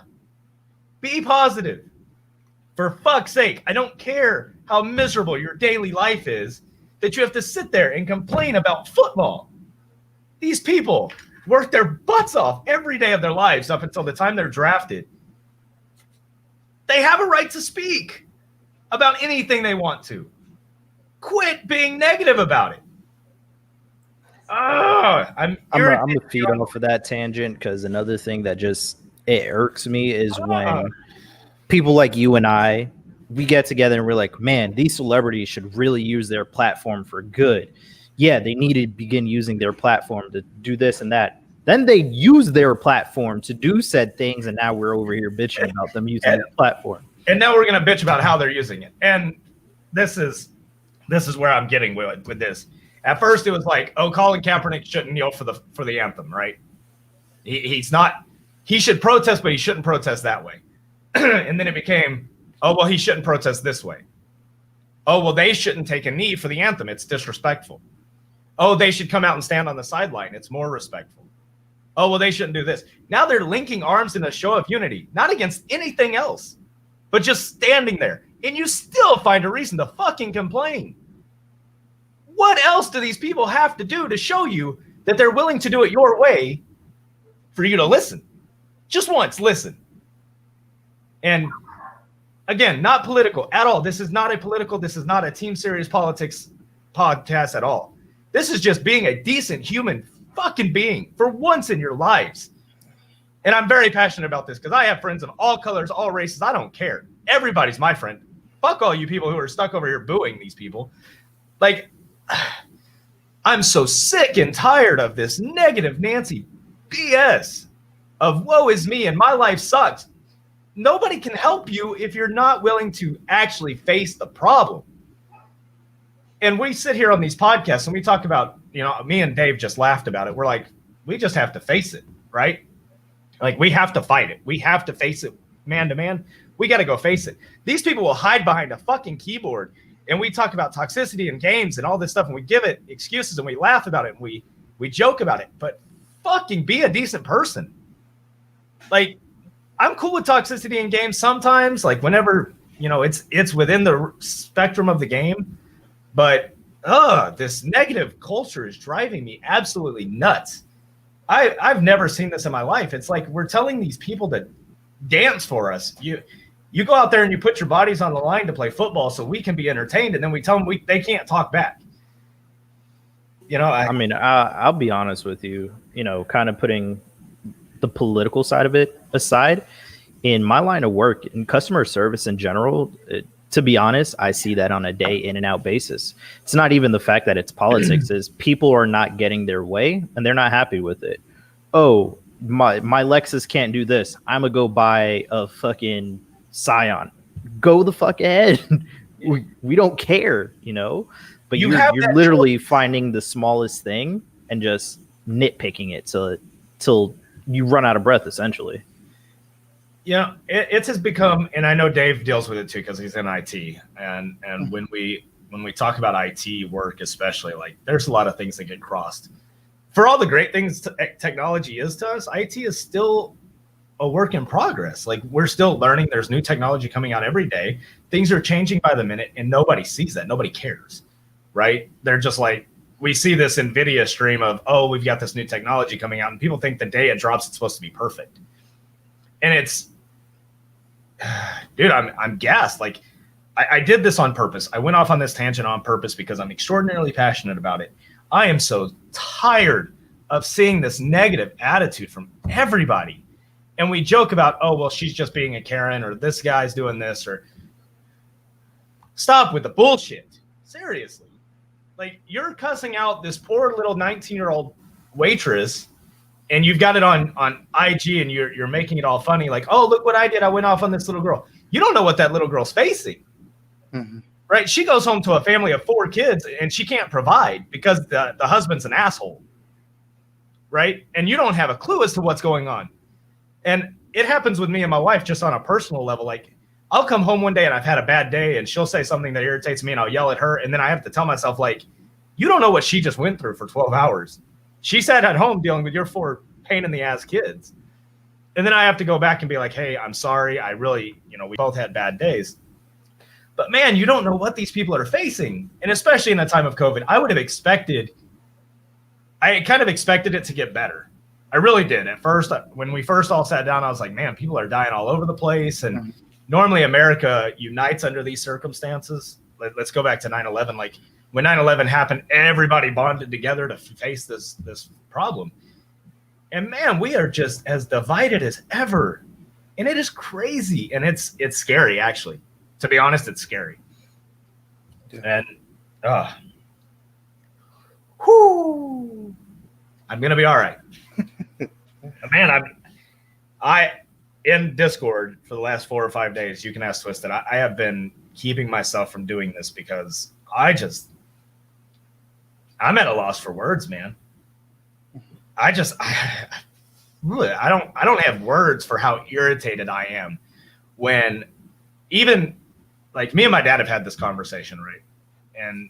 Be positive. For fuck's sake, I don't care how miserable your daily life is. that you have to sit there and complain about football. These people work their butts off every day of their lives up until the time they're drafted. They have a right to speak about anything they want to. Quit being negative about it. I'm gonna feed off of that tangent, because another thing that just it irks me is when people like you and we get together and we're like, man, these celebrities should really use their platform for good. Yeah, they need to begin using their platform to do this and that. Then they use their platform to do said things, and now we're over here bitching about them using their platform. And now we're gonna bitch about how they're using it. And this is where I'm getting with this. At first, it was like, oh, Colin Kaepernick shouldn't kneel for the anthem, right? He's not. He should protest, but he shouldn't protest that way. And then it became, oh, well, he shouldn't protest this way. Oh, well, they shouldn't take a knee for the anthem. It's disrespectful. Oh, they should come out and stand on the sideline. It's more respectful. Oh, well, they shouldn't do this. Now they're linking arms in a show of unity, not against anything else, but just standing there. And you still find a reason to fucking complain. What else do these people have to do to show you that they're willing to do it your way for you to listen? Just once, listen. And again, not political at all. This is not a Team Serious Politics podcast at all. This is just being a decent human fucking being for once in your lives. And I'm very passionate about this because I have friends of all colors, all races. I don't care. Everybody's my friend. Fuck all you people who are stuck over here booing these people. Like, I'm so sick and tired of this negative Nancy BS of woe is me and my life sucks. Nobody can help you if you're not willing to actually face the problem. And we sit here on these podcasts and we talk about, me and Dave just laughed about it. We're like, we just have to face it, right? Like, we have to fight it. We have to face it man to man. We got to go face it. These people will hide behind a fucking keyboard. And we talk about toxicity in games and all this stuff, and we give it excuses and we laugh about it and we joke about it. But fucking be a decent person. Like, I'm cool with toxicity in games sometimes, like whenever, it's within the spectrum of the game. But this negative culture is driving me absolutely nuts. I've never seen this in my life. It's like we're telling these people to dance for us. You go out there and you put your bodies on the line to play football so we can be entertained, and then we tell them they can't talk back. I'll be honest with you, kind of putting the political side of it aside. In my line of work, in customer service in general, to be honest, I see that on a day in and out basis. It's not even the fact that it's politics, is people are not getting their way and they're not happy with it. Oh, my Lexus can't do this. I'm gonna go buy a fucking Scion. Go the fuck ahead. we don't care, but you're literally finding the smallest thing and just nitpicking it till you run out of breath, essentially. It has become, and I know Dave deals with it too because he's in IT, and when we talk about IT work, especially, like, there's a lot of things that get crossed. For all the great things technology is to us, IT is still a work in progress. Like, we're still learning. There's new technology coming out every day. Things are changing by the minute, and nobody sees that. Nobody cares, right? They're just like, we see this NVIDIA stream of, oh, we've got this new technology coming out, and people think the day it drops, it's supposed to be perfect. And it's, dude, I'm gassed. Like, I did this on purpose. I went off on this tangent on purpose because I'm extraordinarily passionate about it. I am so tired of seeing this negative attitude from everybody. And we joke about, oh, well, she's just being a Karen, or this guy's doing this, or stop with the bullshit. Seriously. Like, you're cussing out this poor little 19-year-old waitress, and you've got it on IG, and you're making it all funny. Like, oh, look what I did. I went off on this little girl. You don't know what that little girl's facing. Mm-hmm. Right? She goes home to a family of 4 kids, and she can't provide because the husband's an asshole. Right? And you don't have a clue as to what's going on. And it happens with me and my wife just on a personal level. Like, I'll come home one day and I've had a bad day, and she'll say something that irritates me, and I'll yell at her. And then I have to tell myself, like, you don't know what she just went through for 12 hours. She sat at home dealing with your 4 pain in the ass kids. And then I have to go back and be like, hey, I'm sorry. I really, we both had bad days. But man, you don't know what these people are facing. And especially in a time of COVID, I kind of expected it to get better. I really did. At first, when we first all sat down, I was like, man, people are dying all over the place. And normally America unites under these circumstances. Let's go back to 9/11. Like when 9/11 happened, everybody bonded together to face this problem. And man, we are just as divided as ever. And it is crazy. And it's scary, actually. To be honest, it's scary. Yeah. And I'm gonna be all right. Man, I in Discord for the last 4 or 5 days, you can ask Twizted. I have been keeping myself from doing this because I'm at a loss for words, man. I don't have words for how irritated I am when even like me and my dad have had this conversation, right? And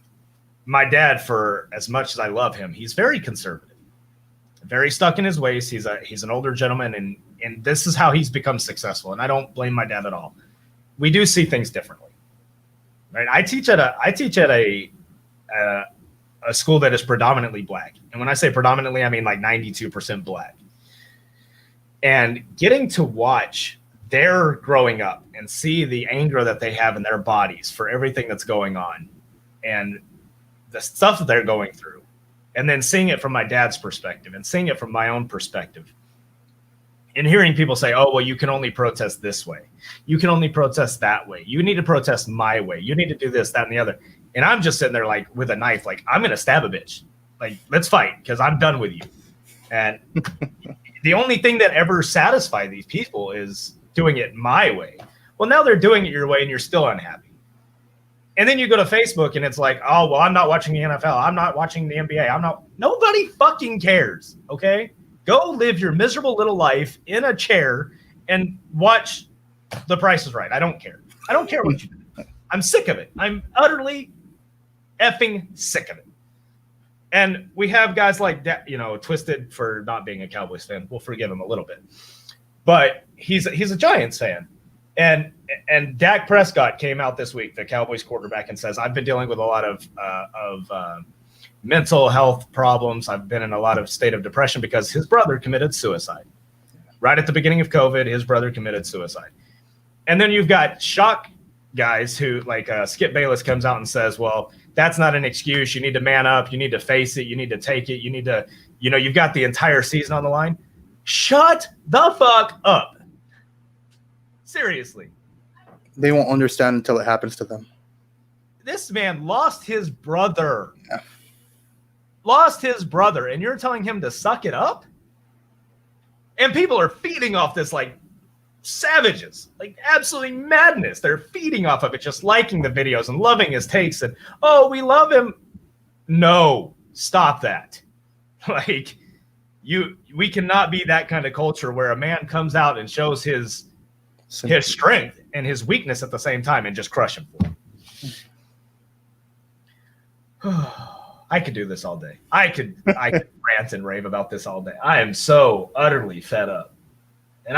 my dad, for as much as I love him, he's very conservative, very stuck in his ways. He's an older gentleman, and this is how he's become successful. And I don't blame my dad at all. We do see things differently, right? I teach at a school that is predominantly black, and when I say predominantly, I mean like 92% black. And getting to watch their growing up and see the anger that they have in their bodies for everything that's going on and the stuff that they're going through, and then seeing it from my dad's perspective and seeing it from my own perspective and hearing people say, oh, well, you can only protest this way. You can only protest that way. You need to protest my way. You need to do this, that, and the other. And I'm just sitting there like with a knife, like I'm going to stab a bitch. Like, let's fight because I'm done with you. And the only thing that ever satisfied these people is doing it my way. Well, now they're doing it your way and you're still unhappy. And then you go to Facebook and it's like, oh, well, I'm not watching the NFL. I'm not watching the NBA. Nobody fucking cares. Okay. Go live your miserable little life in a chair and watch The Price is Right. I don't care. I don't care what you do. I'm sick of it. I'm utterly effing sick of it. And we have guys like that, Twizted for not being a Cowboys fan. We'll forgive him a little bit. But he's a Giants fan. And Dak Prescott came out this week, the Cowboys quarterback, and says, I've been dealing with a lot of mental health problems. I've been in a lot of state of depression because his brother committed suicide. Right at the beginning of COVID, his brother committed suicide. And then you've got shock guys who, like Skip Bayless comes out and says, well, that's not an excuse. You need to man up. You need to face it. You need to take it. You need to, you've got the entire season on the line. Shut the fuck up. Seriously. They won't understand until it happens to them. This man lost his brother. Yeah. Lost his brother. And you're telling him to suck it up? And people are feeding off this like savages, like absolutely madness. They're feeding off of it, just liking the videos and loving his takes. And, oh, we love him. No, stop that. Like, we cannot be that kind of culture where a man comes out and shows his strength and his weakness at the same time and just crush him for it. I could do this all day. I could rant and rave about this all day. I am so utterly fed up. And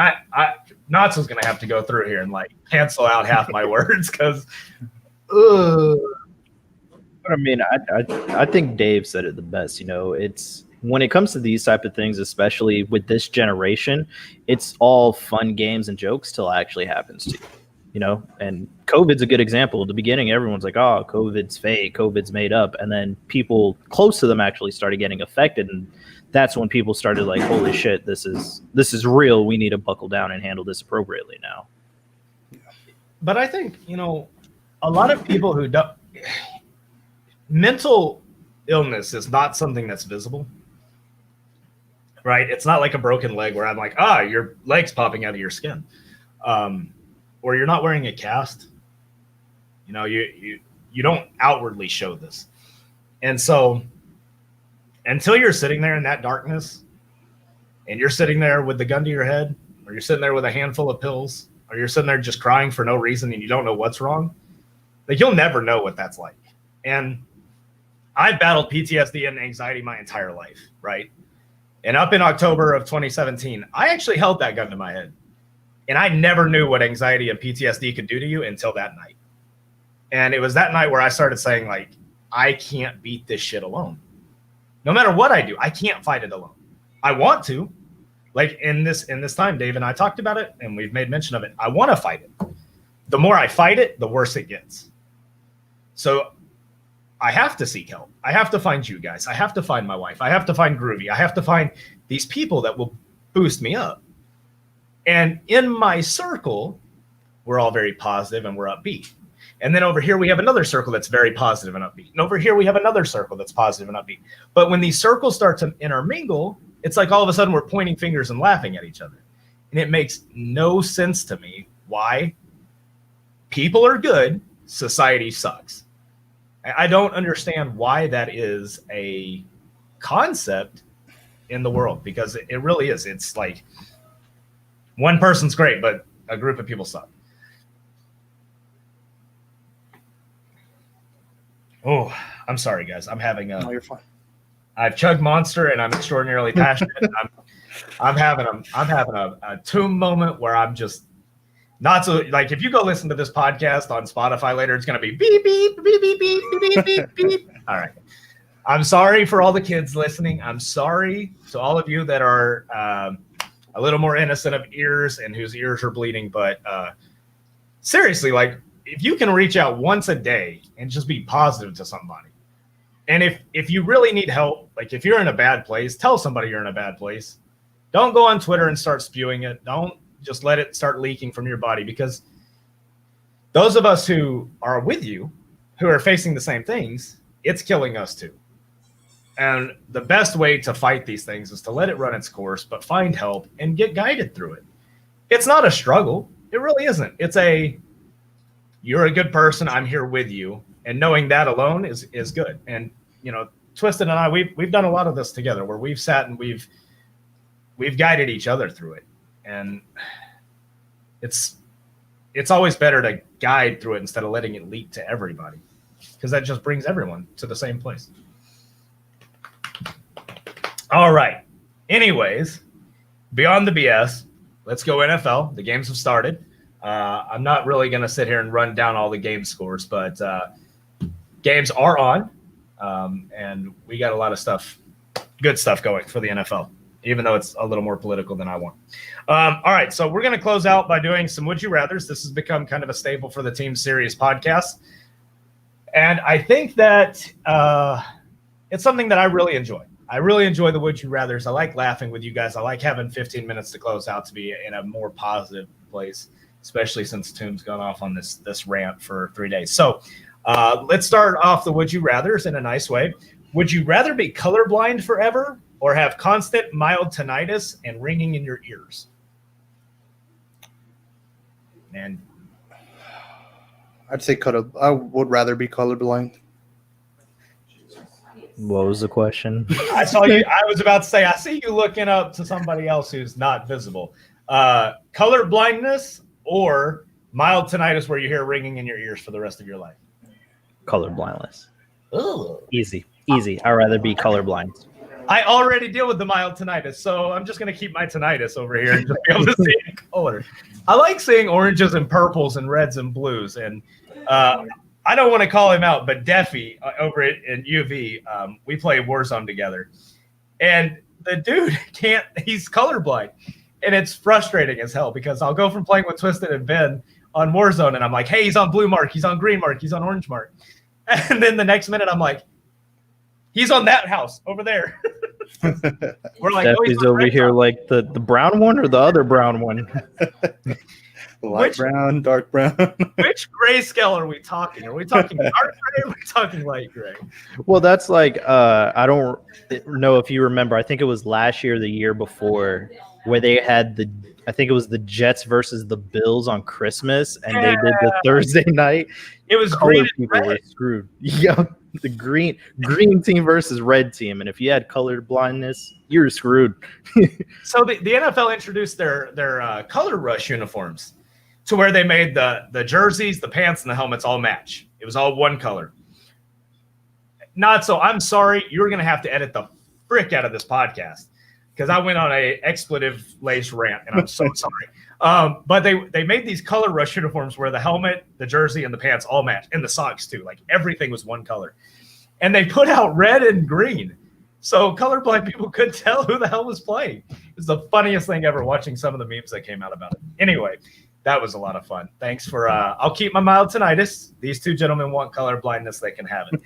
Knott's was going to have to go through here and like cancel out half my words because but I mean, I think Dave said it the best. It's when it comes to these type of things, especially with this generation, it's all fun games and jokes till it actually happens to you. And COVID's a good example. At the beginning, everyone's like, oh, COVID's fake, COVID's made up. And then people close to them actually started getting affected. And that's when people started like, holy shit, this is real. We need to buckle down and handle this appropriately now. But I think, a lot of people who don't, mental illness is not something that's visible, right? It's not like a broken leg where I'm like, your leg's popping out of your skin. Or you're not wearing a cast. You don't outwardly show this. And so until you're sitting there in that darkness and you're sitting there with the gun to your head, or you're sitting there with a handful of pills, or you're sitting there just crying for no reason and you don't know what's wrong, like you'll never know what that's like. And I've battled PTSD and anxiety my entire life, right? And up in October of 2017, I actually held that gun to my head. And I never knew what anxiety and PTSD could do to you until that night. And it was that night where I started saying, like, I can't beat this shit alone. No matter what I do, I can't fight it alone. I want to. Like in this time, Dave and I talked about it, and we've made mention of it. I want to fight it. The more I fight it, the worse it gets. So I have to seek help. I have to find you guys. I have to find my wife. I have to find Groovy. I have to find these people that will boost me up. And in my circle, we're all very positive and we're upbeat. And then over here, we have another circle that's very positive and upbeat. And over here, we have another circle that's positive and upbeat. But when these circles start to intermingle, it's like all of a sudden we're pointing fingers and laughing at each other. And it makes no sense to me why people are good, society sucks. I don't understand why that is a concept in the world, because it really is. It's like one person's great, but a group of people suck. Oh, I'm sorry, guys. I'm having a. No, you're fine. I've chugged Monster, and I'm extraordinarily passionate. I'm having a tomb moment where I'm just not so, like, if you go listen to this podcast on Spotify later, it's going to be beep, beep, beep, beep, beep, beep, beep, beep. All right. I'm sorry for all the kids listening. I'm sorry to all of you that are a little more innocent of ears and whose ears are bleeding. But seriously, like, if you can reach out once a day and just be positive to somebody, and if you really need help, like if you're in a bad place, tell somebody you're in a bad place. Don't go on Twitter and start spewing it. Don't just let it start leaking from your body, because those of us who are with you, who are facing the same things, it's killing us too. And the best way to fight these things is to let it run its course, but find help and get guided through it. It's not a struggle. It really isn't. It's you're a good person. I'm here with you. And knowing that alone is good. And, you know, Twizted and I, we've done a lot of this together, where we've sat and we've guided each other through it. And it's always better to guide through it instead of letting it leak to everybody, because that just brings everyone to the same place. All right. Anyways, beyond the BS, let's go NFL. The games have started. I'm not really going to sit here and run down all the game scores, but games are on, and we got a lot of stuff, good stuff going for the NFL, even though it's a little more political than I want. All right, so we're going to close out by doing some Would You Rathers. This has become kind of a staple for the Team Series podcast, and I think that it's something that I really enjoy. I really enjoy the Would You Rathers. I like laughing with you guys. I like having 15 minutes to close out to be in a more positive place, especially since Tomb's gone off on this rant for 3 days. So let's start off the Would You Rathers in a nice way. Would you rather be colorblind forever or have constant mild tinnitus and ringing in your ears? And I'd say I would rather be colorblind. What was the question? I saw you. I was about to say, I see you looking up to somebody else who's not visible. Color blindness or mild tinnitus where you hear ringing in your ears for the rest of your life? Color blindness. Ooh. Easy. I'd rather be colorblind. I already deal with the mild tinnitus, so I'm just going to keep my tinnitus over here and just be able to see in color. I like seeing oranges and purples and reds and blues. And I don't want to call him out, but Deffy over in UV, we play Warzone together. And the dude he's colorblind. And it's frustrating as hell, because I'll go from playing with Twizted and Ben on Warzone, and I'm like, hey, he's on blue mark, he's on green mark, he's on orange mark. And then the next minute, I'm like, he's on that house over there. We're like, Stephy's over here mark. Like the brown one or the other brown one? Light brown, dark brown. Which grayscale are we talking? Are we talking dark gray or are we talking light gray? Well, that's like, I don't know if you remember, I think it was last year or the year before, where they had I think it was the Jets versus the Bills on Christmas, and they did the Thursday night. It was green and people red. were screwed. Yeah, the green team versus red team, and if you had color blindness, you were screwed. So the NFL introduced their color rush uniforms to where they made the jerseys, the pants, and the helmets all match. It was all one color. Not so. I'm sorry. You're going to have to edit the frick out of this podcast, because I went on a expletive-laced rant, and I'm so sorry. But they made these color rush uniforms where the helmet, the jersey, and the pants all matched, and the socks too. Like everything was one color. And they put out red and green. So colorblind people couldn't tell who the hell was playing. It was the funniest thing ever watching some of the memes that came out about it. Anyway, that was a lot of fun. Thanks for I'll keep my mild tinnitus. These two gentlemen want color blindness, they can have it.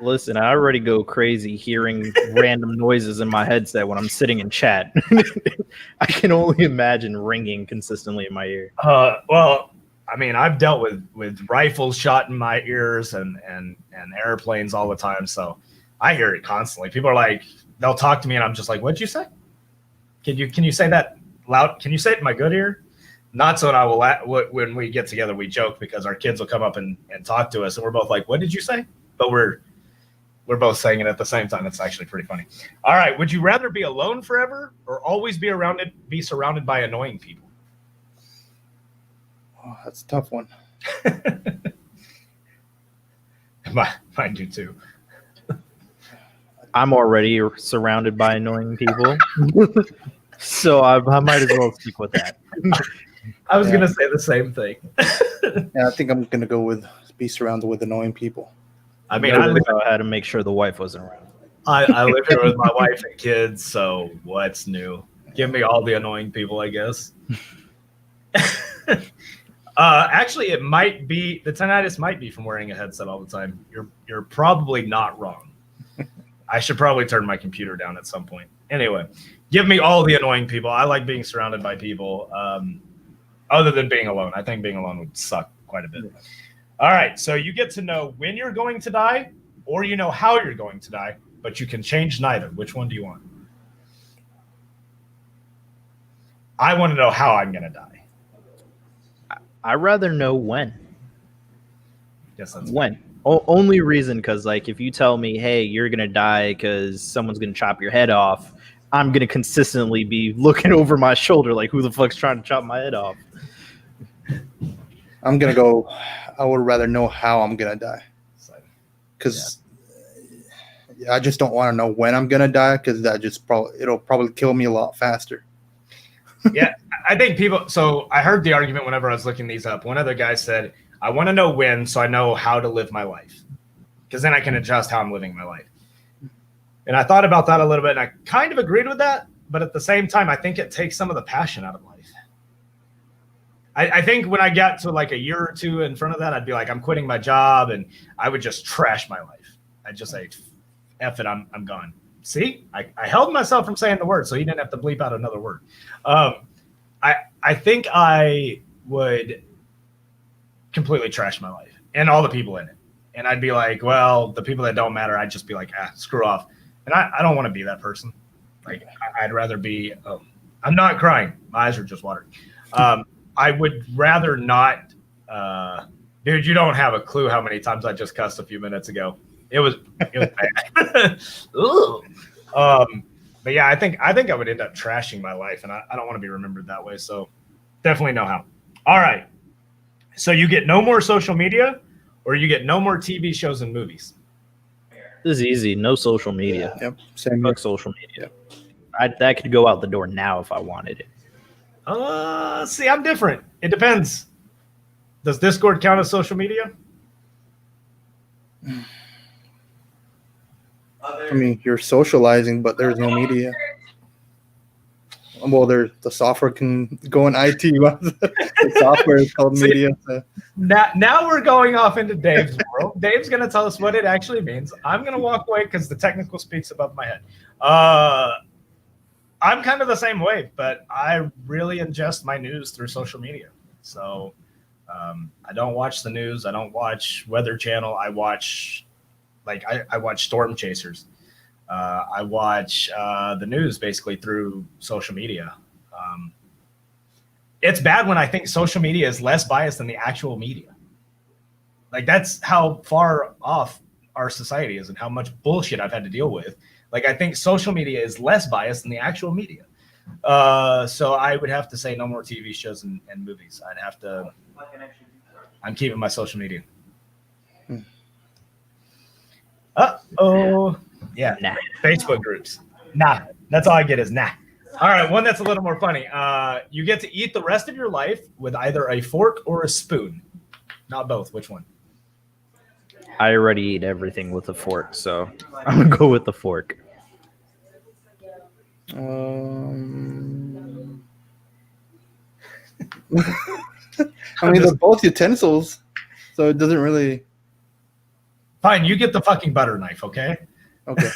Listen, I already go crazy hearing random noises in my headset when I'm sitting in chat. I can only imagine ringing consistently in my ear. Well, I mean, I've dealt with rifles shot in my ears and airplanes all the time, so I hear it constantly. People are like, they'll talk to me, and I'm just like, "What'd you say? Can you say that loud? Can you say it in my good ear?" Not so. And I will. When we get together, we joke because our kids will come up and talk to us, and we're both like, "What did you say?" But we're both saying it at the same time. It's actually pretty funny. All right, would you rather be alone forever or always be surrounded by annoying people? Oh, that's a tough one. Mine do too. I'm already surrounded by annoying people, so I might as well stick with that. I was going to say the same thing. Yeah, I think I'm going to go with be surrounded with annoying people. I mean, I had to make sure the wife wasn't around. I live here with my wife and kids, so what's new? Give me all the annoying people, I guess. Actually, it might be the tinnitus might be from wearing a headset all the time. You're probably not wrong. I should probably turn my computer down at some point. Anyway, give me all the annoying people. I like being surrounded by people. Other than being alone, I think being alone would suck quite a bit. All right, so you get to know when you're going to die, or you know how you're going to die, but you can change neither. Which one do you want? I want to know how I'm going to die. I'd rather know when. Yes, that's when. Only reason because, like, if you tell me, hey, you're going to die because someone's going to chop your head off, I'm going to consistently be looking over my shoulder like, who the fuck's trying to chop my head off? I'm going to go, I would rather know how I'm going to die. Because I just don't want to know when I'm going to die because it'll probably kill me a lot faster. Yeah, I think people. So I heard the argument whenever I was looking these up. One other guy said, I want to know when so I know how to live my life because then I can adjust how I'm living my life. And I thought about that a little bit and I kind of agreed with that. But at the same time, I think it takes some of the passion out of life. I think when I got to like a year or two in front of that, I'd be like, I'm quitting my job and I would just trash my life. I'd just say, F it, I'm gone. See, I held myself from saying the word so he didn't have to bleep out another word. I think I would completely trash my life and all the people in it. And I'd be like, well, the people that don't matter, I'd just be like, screw off. And I don't want to be that person. Like, I'd rather be, I'm not crying. My eyes are just watering. I would rather not, dude, you don't have a clue how many times I just cussed a few minutes ago. It was bad. But yeah, I think I would end up trashing my life, and I don't want to be remembered that way. So definitely know how. All right. So you get no more social media, or you get no more TV shows and movies. This is easy. No social media. Yep. Same. Fuck social media. That could go out the door now if I wanted it. See, I'm different. It depends. Does Discord count as social media? I mean, you're socializing, but there's no media. Well, the software can go in IT. The software is called media. So. Now we're going off into Dave's world. Dave's going to tell us what it actually means. I'm going to walk away because the technical speaks above my head. I'm kind of the same way, but I really ingest my news through social media. So I don't watch the news. I don't watch Weather Channel. I watch I watch Storm Chasers. I watch the news basically through social media. It's bad when I think social media is less biased than the actual media. Like, that's how far off our society is and how much bullshit I've had to deal with. Like, I think social media is less biased than the actual media. So I would have to say no more TV shows and movies. I'd have to. I'm keeping my social media. Uh-oh. Yeah. Nah. Facebook groups. Nah. That's all I get is nah. All right, one that's a little more funny. You get to eat the rest of your life with either a fork or a spoon. Not both. Which one? I already eat everything with a fork, so I'm gonna go with the fork. I mean, they're both utensils, so it doesn't really. Fine, you get the fucking butter knife, okay? Okay.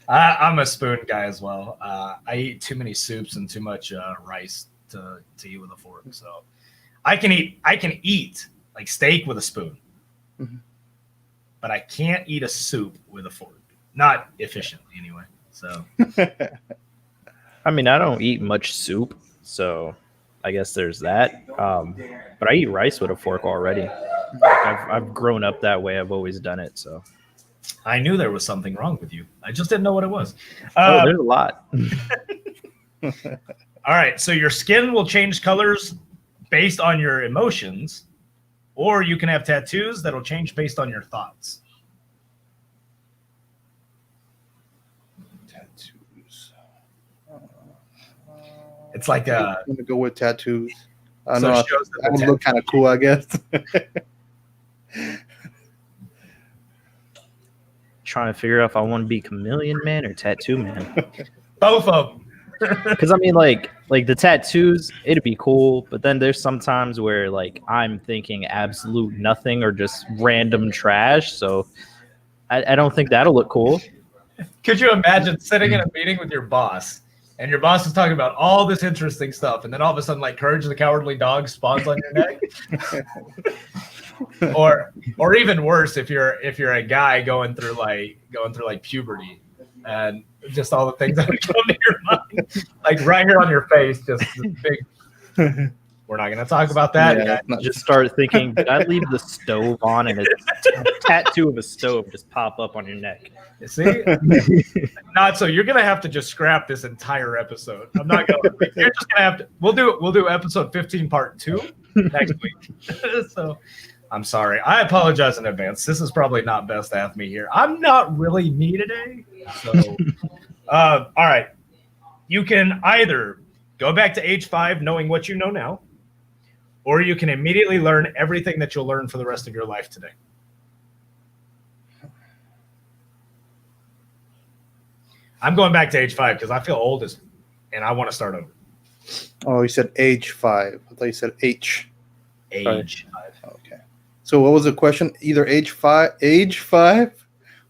I'm a spoon guy as well. I eat too many soups and too much rice to eat with a fork. So I can eat like steak with a spoon, but I can't eat a soup with a fork. Not efficiently, anyway. So I mean, I don't eat much soup, so I guess there's that. But I eat rice with a fork already. Like I've grown up that way. I've always done it. So I knew there was something wrong with you. I just didn't know what it was. there's a lot. All right, so your skin will change colors based on your emotions, or you can have tattoos that'll change based on your thoughts. Tattoos. It's like I'm gonna go with tattoos. I So know it shows that that the would look kind of cool, I guess. Trying to figure out if I want to be Chameleon Man or Tattoo Man. both of them. Because I mean, like the tattoos, it'd be cool, but then there's some times where like I'm thinking absolute nothing or just random trash. So I don't think that'll look cool. Could you imagine sitting in a meeting with your boss, and your boss is talking about all this interesting stuff, and then all of a sudden, like Courage the Cowardly Dog spawns on your neck? or even worse, if you're a guy going through like puberty, and just all the things that would come to your mind, like right here on your face, just big. We're not going to talk about that. Yeah, yet. Just start thinking, did I leave the stove on and a tattoo of a stove just pop up on your neck? You see, not so. You're going to have to just scrap this entire episode. I'm not going. You're just going to have to. We'll do episode 15 part 2 next week. So. I'm sorry. I apologize in advance. This is probably not best Athme here. I'm not really me today. So, all right. You can either go back to age 5 knowing what you know now, or you can immediately learn everything that you'll learn for the rest of your life today. I'm going back to age 5 because I feel old and I want to start over. Oh, you said age 5. I thought you said H. Age 5. Okay. So what was the question? Either age 5,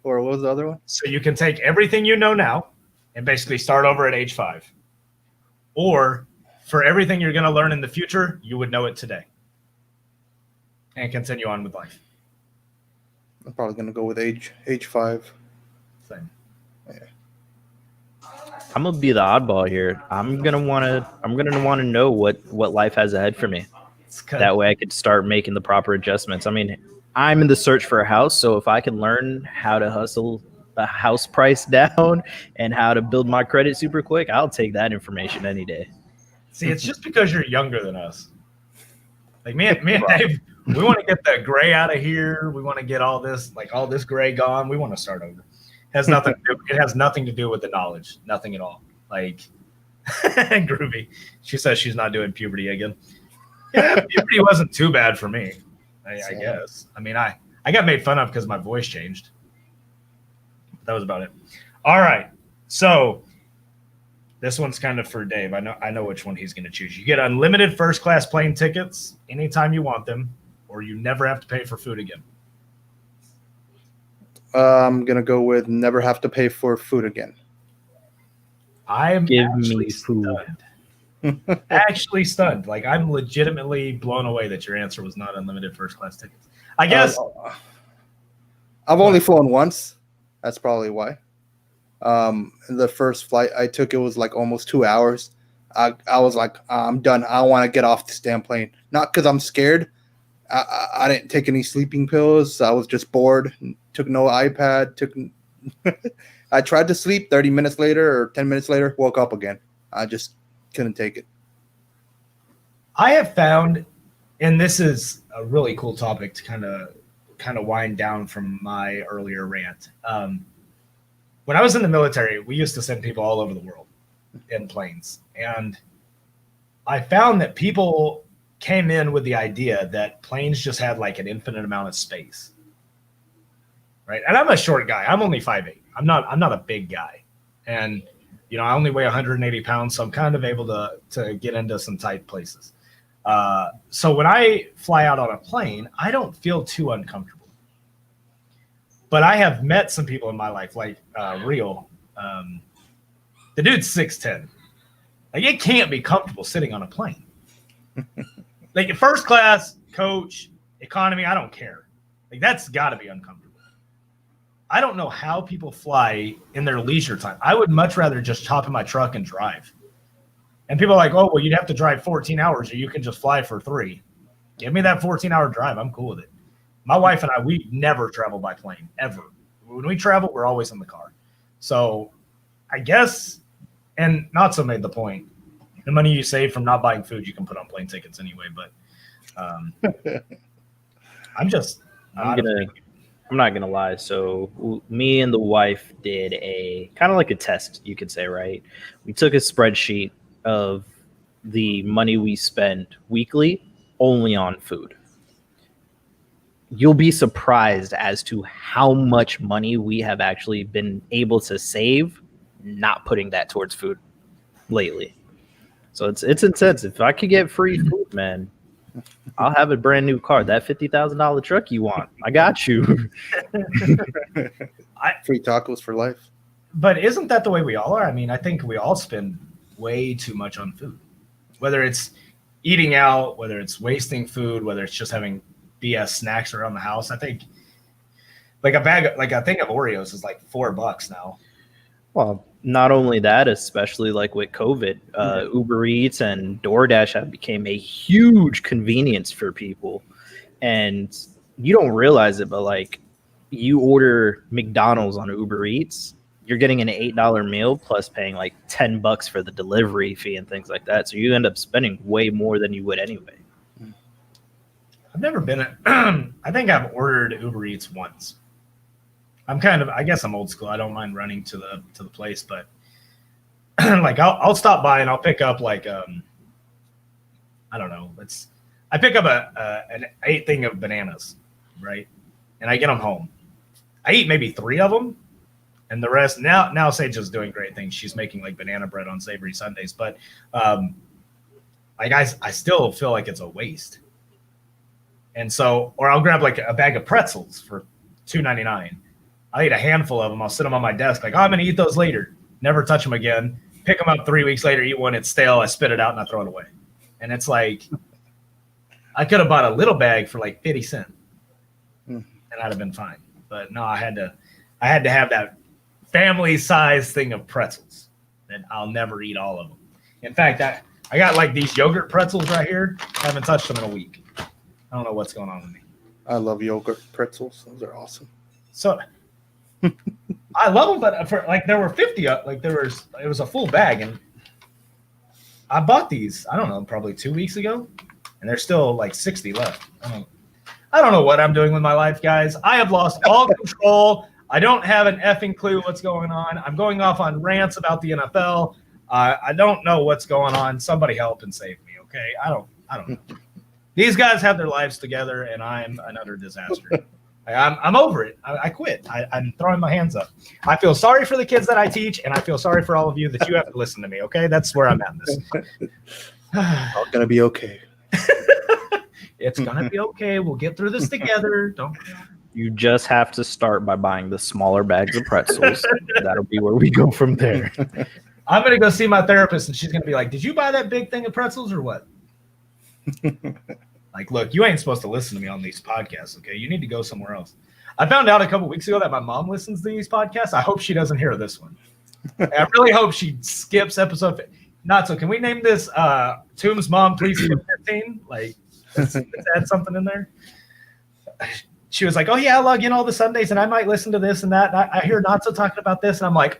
or what was the other one? So you can take everything you know now and basically start over at age 5. Or for everything you're going to learn in the future, you would know it today and continue on with life. I'm probably gonna go with age 5. Same. I'm gonna be the oddball here. I'm gonna wanna know what life has ahead for me. That way I could start making the proper adjustments. I mean, I'm in the search for a house, so if I can learn how to hustle a house price down and how to build my credit super quick, I'll take that information any day. See, it's just because you're younger than us. Like me and Dave, we want to get the gray out of here. We want to get all this gray gone. We want to start over. It has nothing to do with the knowledge. Nothing at all. Like Groovy. She says she's not doing puberty again. Yeah, puberty wasn't too bad for me, I guess. I mean, I got made fun of because my voice changed. That was about it. All right. So this one's kind of for Dave. I know which one he's going to choose. You get unlimited first-class plane tickets anytime you want them, or you never have to pay for food again. I'm gonna go with never have to pay for food again. I'm Give actually me food. stunned. Actually stunned. Like I'm legitimately blown away that your answer was not unlimited first-class tickets. I guess I've only flown once. That's probably why. The first flight I took, it was like almost 2 hours. I was like, I'm done. I want to get off this damn plane. Not because I'm scared. I didn't take any sleeping pills. I was just bored. Took no iPad. I tried to sleep. 30 minutes later or 10 minutes later, woke up again. I just couldn't take it. I have found, and this is a really cool topic to kind of wind down from my earlier rant. when I was in the military, we used to send people all over the world in planes. And I found that people came in with the idea that planes just had like an infinite amount of space. Right. And I'm a short guy. I'm only 5'8". I'm not a big guy. And, you know, I only weigh 180 pounds. So I'm kind of able to get into some tight places. So when I fly out on a plane, I don't feel too uncomfortable. But I have met some people in my life, like Real. The dude's 6'10". Like, it can't be comfortable sitting on a plane. Like, first class, coach, economy, I don't care. Like, that's got to be uncomfortable. I don't know how people fly in their leisure time. I would much rather just hop in my truck and drive. And people are like, oh, well, you'd have to drive 14 hours or you can just fly for 3. Give me that 14-hour drive. I'm cool with it. My wife and I, we never travel by plane, ever. When we travel, we're always in the car. So I guess, and not so made the point, the money you save from not buying food, you can put on plane tickets anyway. But I'm not gonna lie. So me and the wife did a kind of like a test, you could say, right? We took a spreadsheet of the money we spend weekly only on food. You'll be surprised as to how much money we have actually been able to save not putting that towards food lately. So it's intense. If I could get free food, man, I'll have a brand new car. That $50,000 truck you want, I got you. Free tacos for life. But isn't that the way we all are? I mean, I think we all spend way too much on food, whether it's eating out, whether it's wasting food, whether it's just having BS snacks around the house. I think like a thing of Oreos is like $4 now. Well, not only that, especially like with COVID, Uber Eats and DoorDash have become a huge convenience for people. And you don't realize it, but like you order McDonald's on Uber Eats, you're getting an $8 meal plus paying like $10 for the delivery fee and things like that. So you end up spending way more than you would anyway. I've never been I think I've ordered Uber Eats once. I guess I'm old school. I don't mind running to the place, but like I'll stop by and I'll pick up like I don't know. I pick up an 8 thing of bananas, right? And I get them home. I eat maybe 3 of them, and the rest now Sage is doing great things. She's making like banana bread on Savory Sundays, but like I still feel like it's a waste. And so, or I'll grab like a bag of pretzels for $2.99. I'll eat a handful of them. I'll sit them on my desk like, oh, I'm going to eat those later. Never touch them again. Pick them up 3 weeks later, eat one. It's stale. I spit it out and I throw it away. And it's like, I could have bought a little bag for like 50 cents and I'd have been fine. But no, I had to have that family size thing of pretzels, and I'll never eat all of them. In fact, I got like these yogurt pretzels right here. I haven't touched them in a week. I don't know what's going on with me. I love yogurt pretzels. Those are awesome. So I love them, but for like there were 50 it was a full bag, and I bought these, I don't know, probably 2 weeks ago, and there's still like 60 left. I don't know what I'm doing with my life, guys. I have lost all control. I don't have an effing clue what's going on. I'm going off on rants about the NFL. I don't know what's going on. Somebody help and save me, okay? I don't know. These guys have their lives together, and I'm an utter disaster. I'm over it. I quit. I'm throwing my hands up. I feel sorry for the kids that I teach, and I feel sorry for all of you that you have to listen to me, okay? That's where I'm at in this. All going to be okay. It's going to be okay. We'll get through this together. Don't. You just have to start by buying the smaller bags of pretzels. That'll be where we go from there. I'm going to go see my therapist, and she's going to be like, did you buy that big thing of pretzels or what? Like, look, you ain't supposed to listen to me on these podcasts, okay? You need to go somewhere else. I found out a couple weeks ago that my mom listens to these podcasts. I hope she doesn't hear this one. I really hope she skips episode. Not so. Can we name this Tomb's Mom, Please 15? Like, let's add something in there. She was like, oh, yeah, I log in all the Sundays, and I might listen to this and that. And I hear Not So talking about this, and I'm like,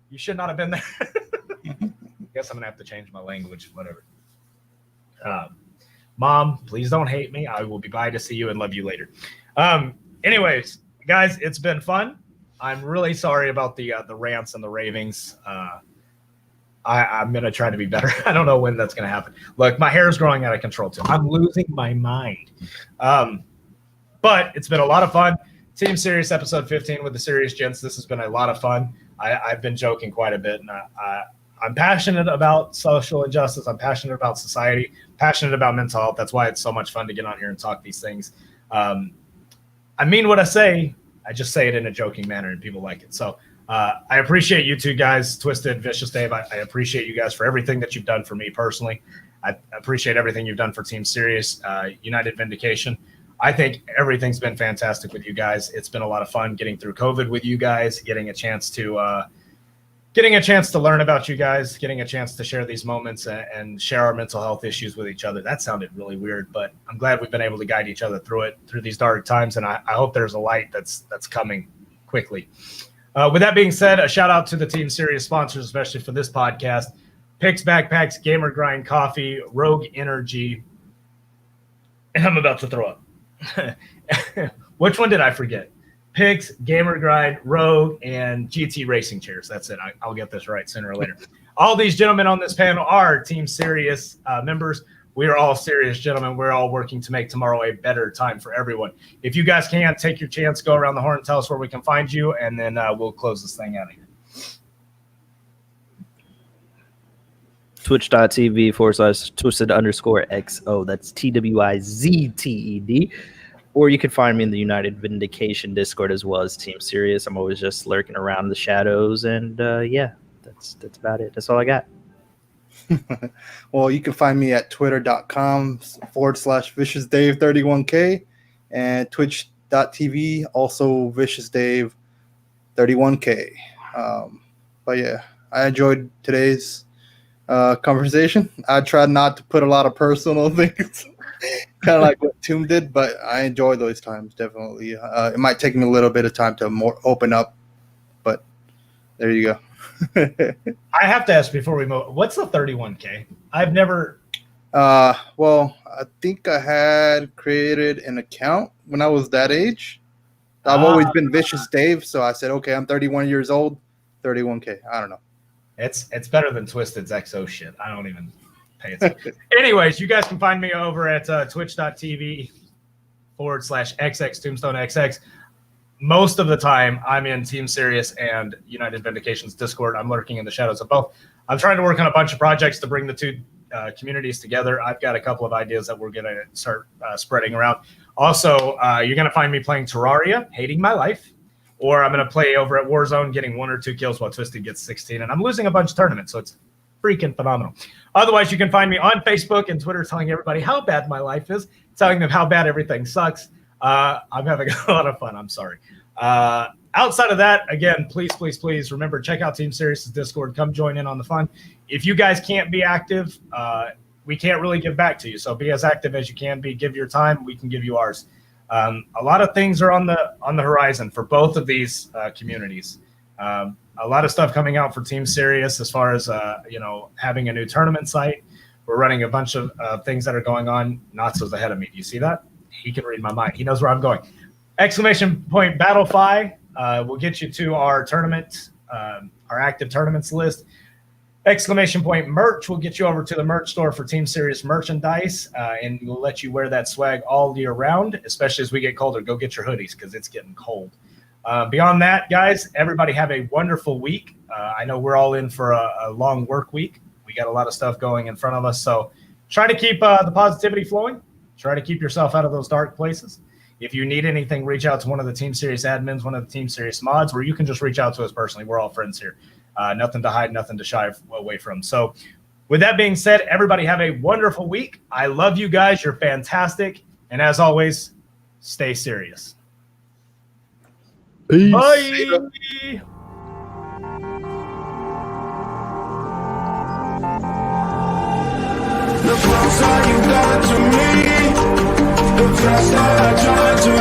you should not have been there. Guess I'm going to have to change my language, whatever. Mom, please don't hate me. I will be by to see you and love you later. Anyways, guys, it's been fun. I'm really sorry about the rants and the ravings. I'm gonna try to be better. I don't know when that's gonna happen. Look, my hair is growing out of control too. I'm losing my mind. But it's been a lot of fun. Team Serious episode 15 with the Serious Gents. This has been a lot of fun. I've been joking quite a bit, and I'm passionate about social injustice. I'm passionate about society, passionate about mental health. That's why it's so much fun to get on here and talk these things. I mean what I say. I just say it in a joking manner, and people like it. So I appreciate you two guys, Twizted, Vicious Dave. I appreciate you guys for everything that you've done for me personally. I appreciate everything you've done for Team Serious, United Vindication. I think everything's been fantastic with you guys. It's been a lot of fun getting through COVID with you guys, getting a chance to learn about you guys, getting a chance to share these moments and share our mental health issues with each other. That sounded really weird, but I'm glad we've been able to guide each other through these dark times, and I hope there's a light that's coming quickly. With that being said, a shout out to the Team Serious sponsors, especially for this podcast: Picks Backpacks, Gamer Grind Coffee, Rogue Energy, and I'm about to throw up. Which one did I forget? Picks, Gamer Grind, Rogue, and GT Racing Chairs. That's it. I'll get this right sooner or later. All these gentlemen on this panel are Team Serious members. We are all serious gentlemen. We're all working to make tomorrow a better time for everyone. If you guys can, take your chance, go around the horn, tell us where we can find you, and then we'll close this thing out of here. Twitch.tv/Twizted_XO. That's TWIZTED. Or you can find me in the United Vindication Discord as well as Team Serious. I'm always just lurking around the shadows, and yeah, that's about it. That's all I got. Well, you can find me at twitter.com/ViciousDave31K and twitch.tv, also ViciousDave31K. But yeah, I enjoyed today's conversation. I tried not to put a lot of personal things, kind of like what Tomb did, but I enjoy those times, definitely. It might take me a little bit of time to more open up, but there you go. I have to ask before we move, what's the 31K? I've never... Well, I think I had created an account when I was that age. I've always been Vicious Dave, so I said, okay, I'm 31 years old, 31K. I don't know. It's better than Twisted's XO shit. I don't even pay attention. Anyways, you guys can find me over at twitch.tv/XX Tombstone XX. Most of the time, I'm in Team Serious and United Vindication's Discord. I'm lurking in the shadows of both. I'm trying to work on a bunch of projects to bring the two communities together. I've got a couple of ideas that we're going to start spreading around. Also, you're going to find me playing Terraria, hating my life, or I'm going to play over at Warzone, getting 1 or 2 kills while Twizted gets 16, and I'm losing a bunch of tournaments, so it's freaking phenomenal. Otherwise, you can find me on Facebook and Twitter telling everybody how bad my life is, telling them how bad everything sucks. I'm having a lot of fun. I'm sorry. Outside of that, again, please remember, check out Team Serious' Discord. Come join in on the fun. If you guys can't be active, we can't really give back to you. So be as active as you can be. Give your time. We can give you ours. A lot of things are on the horizon for both of these communities. A lot of stuff coming out for Team Serious as far as having a new tournament site. We're running a bunch of things that are going on. Natsu's ahead of me. Do you see that? He can read my mind. He knows where I'm going. ! Battlefy will get you to our tournament, our active tournaments list. ! Merch will get you over to the merch store for Team Serious merchandise, and we'll let you wear that swag all year round, especially as we get colder. Go get your hoodies because it's getting cold. Beyond that, guys, everybody have a wonderful week. I know we're all in for a long work week. We got a lot of stuff going in front of us, so try to keep the positivity flowing. Try to keep yourself out of those dark places. If you need anything, reach out to one of the Team Serious admins, one of the Team Serious mods, or you can just reach out to us personally. We're all friends here. Nothing to hide, nothing to shy away from. So with that being said, everybody have a wonderful week. I love you guys. You're fantastic. And as always, stay serious. Peace. Bye. The closer you got to me, the faster I try to